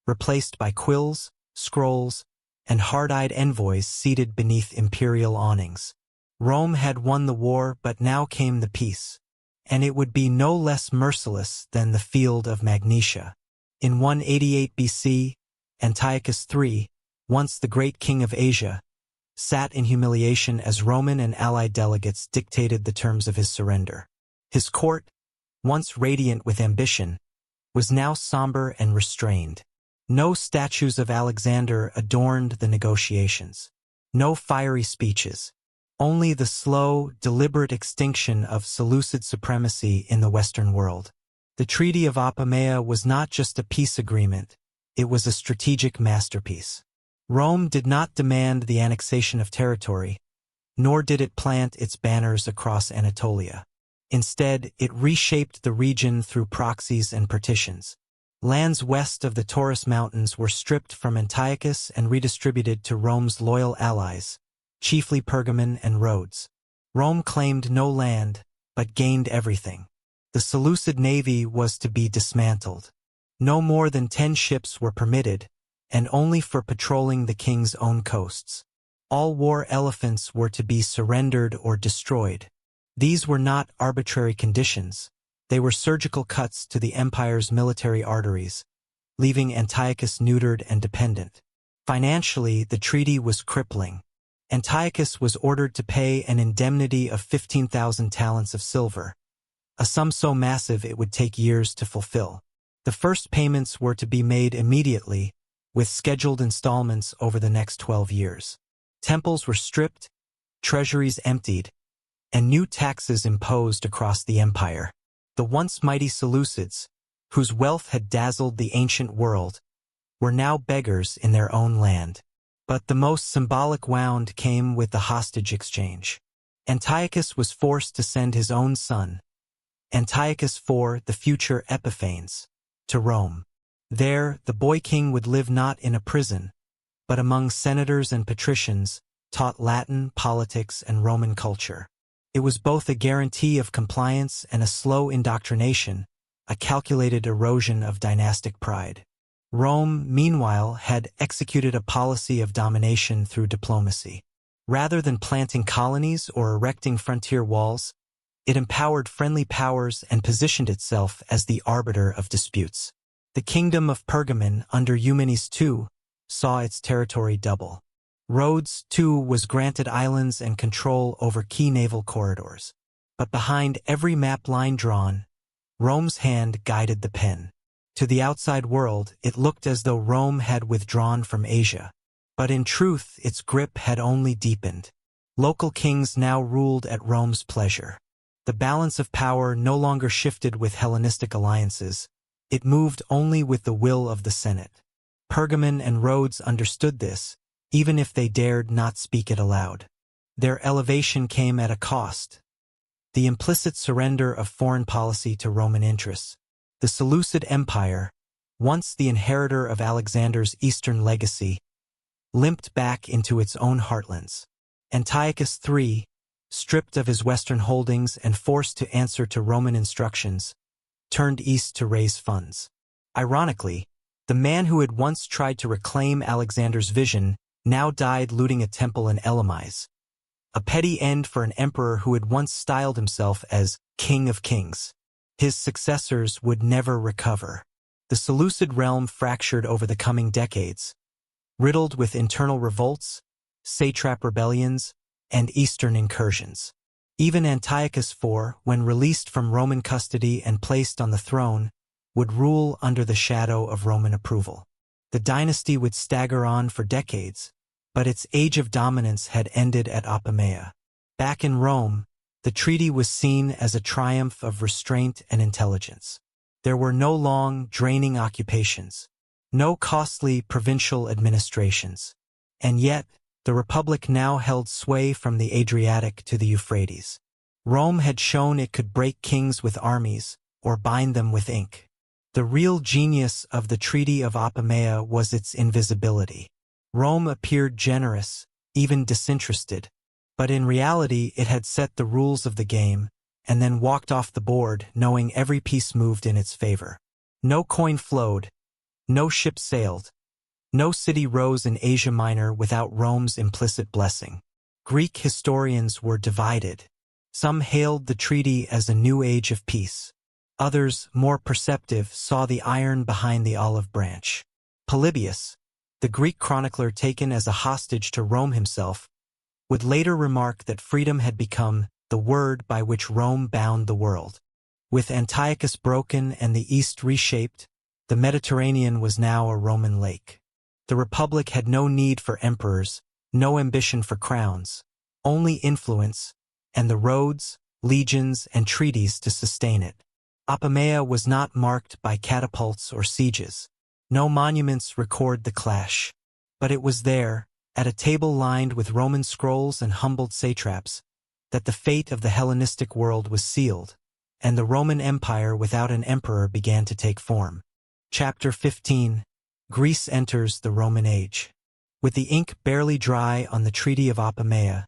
replaced by quills, scrolls, and hard-eyed envoys seated beneath imperial awnings. Rome had won the war, but now came the peace, and it would be no less merciless than the field of Magnesia. In 188 BC, Antiochus III, once the great king of Asia, sat in humiliation as Roman and allied delegates dictated the terms of his surrender. His court, once radiant with ambition, was now somber and restrained. No statues of Alexander adorned the negotiations. No fiery speeches. Only the slow, deliberate extinction of Seleucid supremacy in the Western world. The Treaty of Apamea was not just a peace agreement, it was a strategic masterpiece. Rome did not demand the annexation of territory, nor did it plant its banners across Anatolia. Instead, it reshaped the region through proxies and partitions. Lands west of the Taurus Mountains were stripped from Antiochus and redistributed to Rome's loyal allies, chiefly Pergamon and Rhodes. Rome claimed no land, but gained everything. The Seleucid navy was to be dismantled. No more than 10 ships were permitted, and only for patrolling the king's own coasts. All war elephants were to be surrendered or destroyed. These were not arbitrary conditions. They were surgical cuts to the empire's military arteries, leaving Antiochus neutered and dependent. Financially, the treaty was crippling. Antiochus was ordered to pay an indemnity of 15,000 talents of silver, a sum so massive it would take years to fulfill. The first payments were to be made immediately, with scheduled installments over the next 12 years. Temples were stripped, treasuries emptied, and new taxes imposed across the empire. The once mighty Seleucids, whose wealth had dazzled the ancient world, were now beggars in their own land. But the most symbolic wound came with the hostage exchange. Antiochus was forced to send his own son, Antiochus IV, the future Epiphanes, to Rome. There, the boy king would live not in a prison, but among senators and patricians, taught Latin, politics, and Roman culture. It was both a guarantee of compliance and a slow indoctrination, a calculated erosion of dynastic pride. Rome, meanwhile, had executed a policy of domination through diplomacy. Rather than planting colonies or erecting frontier walls, it empowered friendly powers and positioned itself as the arbiter of disputes. The kingdom of Pergamon under Eumenes II saw its territory double. Rhodes, too, was granted islands and control over key naval corridors. But behind every map line drawn, Rome's hand guided the pen. To the outside world, it looked as though Rome had withdrawn from Asia. But in truth, its grip had only deepened. Local kings now ruled at Rome's pleasure. The balance of power no longer shifted with Hellenistic alliances. It moved only with the will of the Senate. Pergamon and Rhodes understood this, even if they dared not speak it aloud. Their elevation came at a cost. The implicit surrender of foreign policy to Roman interests. The Seleucid Empire, once the inheritor of Alexander's eastern legacy, limped back into its own heartlands. Antiochus III, stripped of his western holdings and forced to answer to Roman instructions, turned east to raise funds. Ironically, the man who had once tried to reclaim Alexander's vision now died looting a temple in Elymis, a petty end for an emperor who had once styled himself as King of Kings. His successors would never recover. The Seleucid realm fractured over the coming decades, riddled with internal revolts, satrap rebellions, and eastern incursions. Even Antiochus IV, when released from Roman custody and placed on the throne, would rule under the shadow of Roman approval. The dynasty would stagger on for decades, but its age of dominance had ended at Apamea. Back in Rome, the treaty was seen as a triumph of restraint and intelligence. There were no long, draining occupations, no costly provincial administrations, and yet the Republic now held sway from the Adriatic to the Euphrates. Rome had shown it could break kings with armies or bind them with ink. The real genius of the Treaty of Apamea was its invisibility. Rome appeared generous, even disinterested, but in reality it had set the rules of the game and then walked off the board knowing every piece moved in its favor. No coin flowed, no ship sailed, no city rose in Asia Minor without Rome's implicit blessing. Greek historians were divided. Some hailed the treaty as a new age of peace. Others, more perceptive, saw the iron behind the olive branch. Polybius, the Greek chronicler taken as a hostage to Rome himself, would later remark that freedom had become the word by which Rome bound the world. With Antiochus broken and the East reshaped, the Mediterranean was now a Roman lake. The Republic had no need for emperors, no ambition for crowns, only influence, and the roads, legions, and treaties to sustain it. Apamea was not marked by catapults or sieges. No monuments record the clash. But it was there, at a table lined with Roman scrolls and humbled satraps, that the fate of the Hellenistic world was sealed, and the Roman Empire without an emperor began to take form. Chapter 15. Greece enters the Roman Age. With the ink barely dry on the Treaty of Apamea,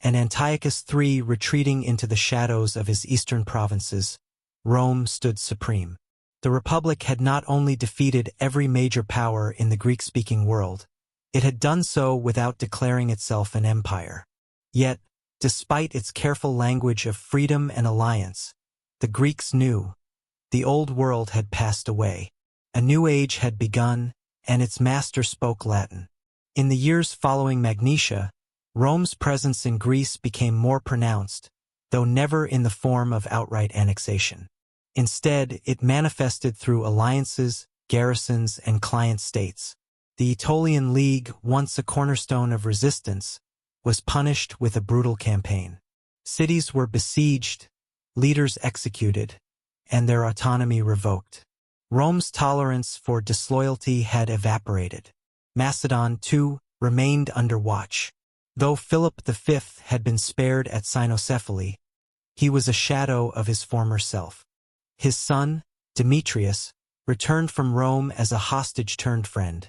and Antiochus III retreating into the shadows of his eastern provinces, Rome stood supreme. The Republic had not only defeated every major power in the Greek-speaking world, it had done so without declaring itself an empire. Yet, despite its careful language of freedom and alliance, the Greeks knew the old world had passed away. A new age had begun, and its master spoke Latin. In the years following Magnesia, Rome's presence in Greece became more pronounced, though never in the form of outright annexation. Instead, it manifested through alliances, garrisons, and client states. The Aetolian League, once a cornerstone of resistance, was punished with a brutal campaign. Cities were besieged, leaders executed, and their autonomy revoked. Rome's tolerance for disloyalty had evaporated. Macedon, too, remained under watch. Though Philip V had been spared at Cynoscephalae, he was a shadow of his former self. His son, Demetrius, returned from Rome as a hostage-turned-friend,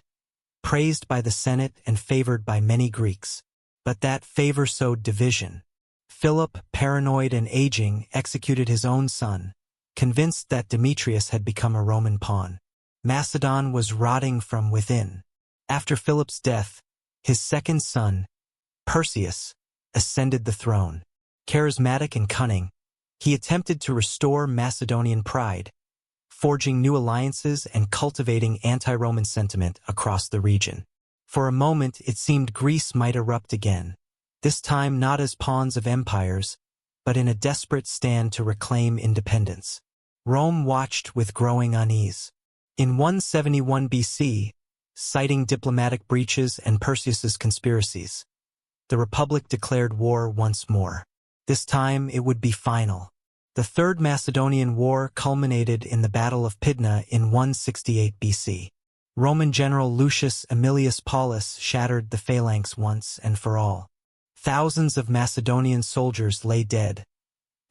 praised by the Senate and favored by many Greeks. But that favor sowed division. Philip, paranoid and aging, executed his own son, convinced that Demetrius had become a Roman pawn. Macedon was rotting from within. After Philip's death, his second son, Perseus, ascended the throne. Charismatic and cunning, he attempted to restore Macedonian pride, forging new alliances and cultivating anti-Roman sentiment across the region. For a moment, it seemed Greece might erupt again, this time not as pawns of empires, but in a desperate stand to reclaim independence. Rome watched with growing unease. In 171 BC, citing diplomatic breaches and Perseus's conspiracies, the Republic declared war once more. This time it would be final. The Third Macedonian War culminated in the Battle of Pydna in 168 BC. Roman general Lucius Aemilius Paullus shattered the phalanx once and for all. Thousands of Macedonian soldiers lay dead,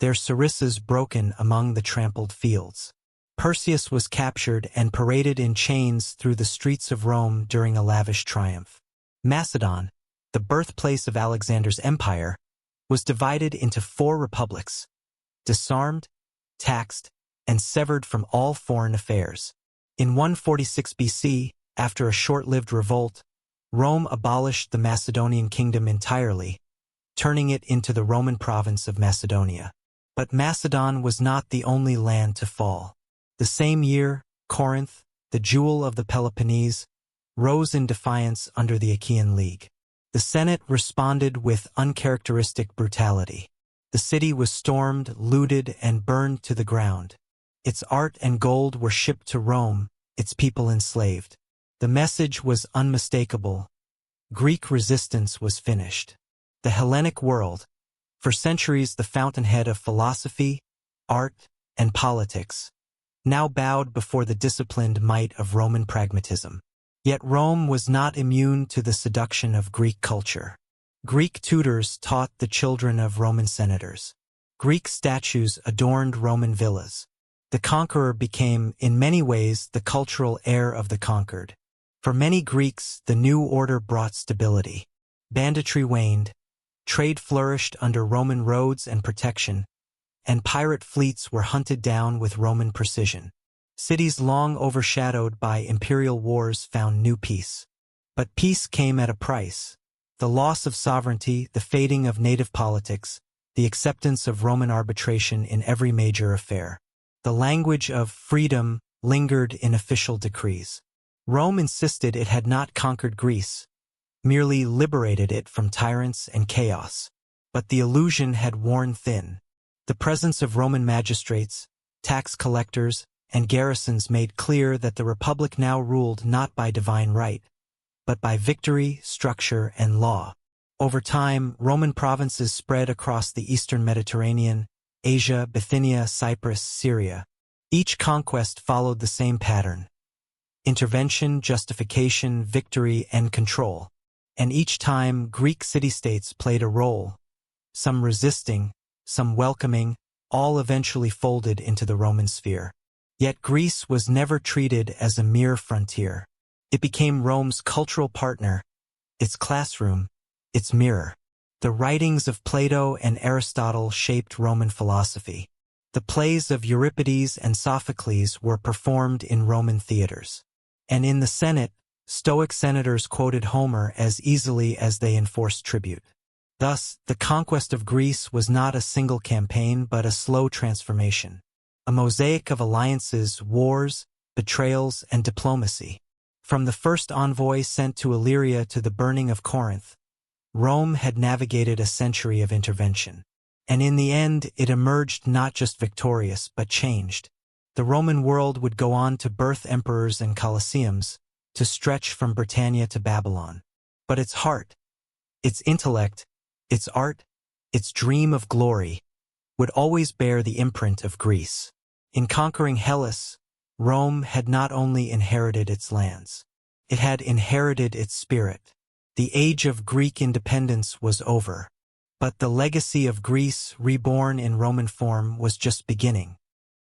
their sarissas broken among the trampled fields. Perseus was captured and paraded in chains through the streets of Rome during a lavish triumph. Macedon, the birthplace of Alexander's empire, was divided into 4 republics, disarmed, taxed, and severed from all foreign affairs. In 146 BC, after a short-lived revolt, Rome abolished the Macedonian kingdom entirely, turning it into the Roman province of Macedonia. But Macedon was not the only land to fall. The same year, Corinth, the jewel of the Peloponnese, rose in defiance under the Achaean League. The Senate responded with uncharacteristic brutality. The city was stormed, looted, and burned to the ground. Its art and gold were shipped to Rome, its people enslaved. The message was unmistakable. Greek resistance was finished. The Hellenic world, for centuries the fountainhead of philosophy, art, and politics, now bowed before the disciplined might of Roman pragmatism. Yet Rome was not immune to the seduction of Greek culture. Greek tutors taught the children of Roman senators. Greek statues adorned Roman villas. The conqueror became, in many ways, the cultural heir of the conquered. For many Greeks, the new order brought stability. Banditry waned, trade flourished under Roman roads and protection, and pirate fleets were hunted down with Roman precision. Cities long overshadowed by imperial wars found new peace. But peace came at a price. The loss of sovereignty, the fading of native politics, the acceptance of Roman arbitration in every major affair. The language of freedom lingered in official decrees. Rome insisted it had not conquered Greece, merely liberated it from tyrants and chaos. But the illusion had worn thin. The presence of Roman magistrates, tax collectors, and garrisons made clear that the Republic now ruled not by divine right, but by victory, structure, and law. Over time, Roman provinces spread across the eastern Mediterranean, Asia, Bithynia, Cyprus, Syria. Each conquest followed the same pattern: intervention, justification, victory, and control. And each time, Greek city-states played a role, some resisting, some welcoming, all eventually folded into the Roman sphere. Yet Greece was never treated as a mere frontier. It became Rome's cultural partner, its classroom, its mirror. The writings of Plato and Aristotle shaped Roman philosophy. The plays of Euripides and Sophocles were performed in Roman theaters. And in the Senate, Stoic senators quoted Homer as easily as they enforced tribute. Thus, the conquest of Greece was not a single campaign but a slow transformation. A mosaic of alliances, wars, betrayals, and diplomacy. From the first envoy sent to Illyria to the burning of Corinth, Rome had navigated a century of intervention. And in the end, it emerged not just victorious, but changed. The Roman world would go on to birth emperors and colosseums, to stretch from Britannia to Babylon. But its heart, its intellect, its art, its dream of glory, would always bear the imprint of Greece. In conquering Hellas, Rome had not only inherited its lands, it had inherited its spirit. The age of Greek independence was over, but the legacy of Greece, reborn in Roman form, was just beginning.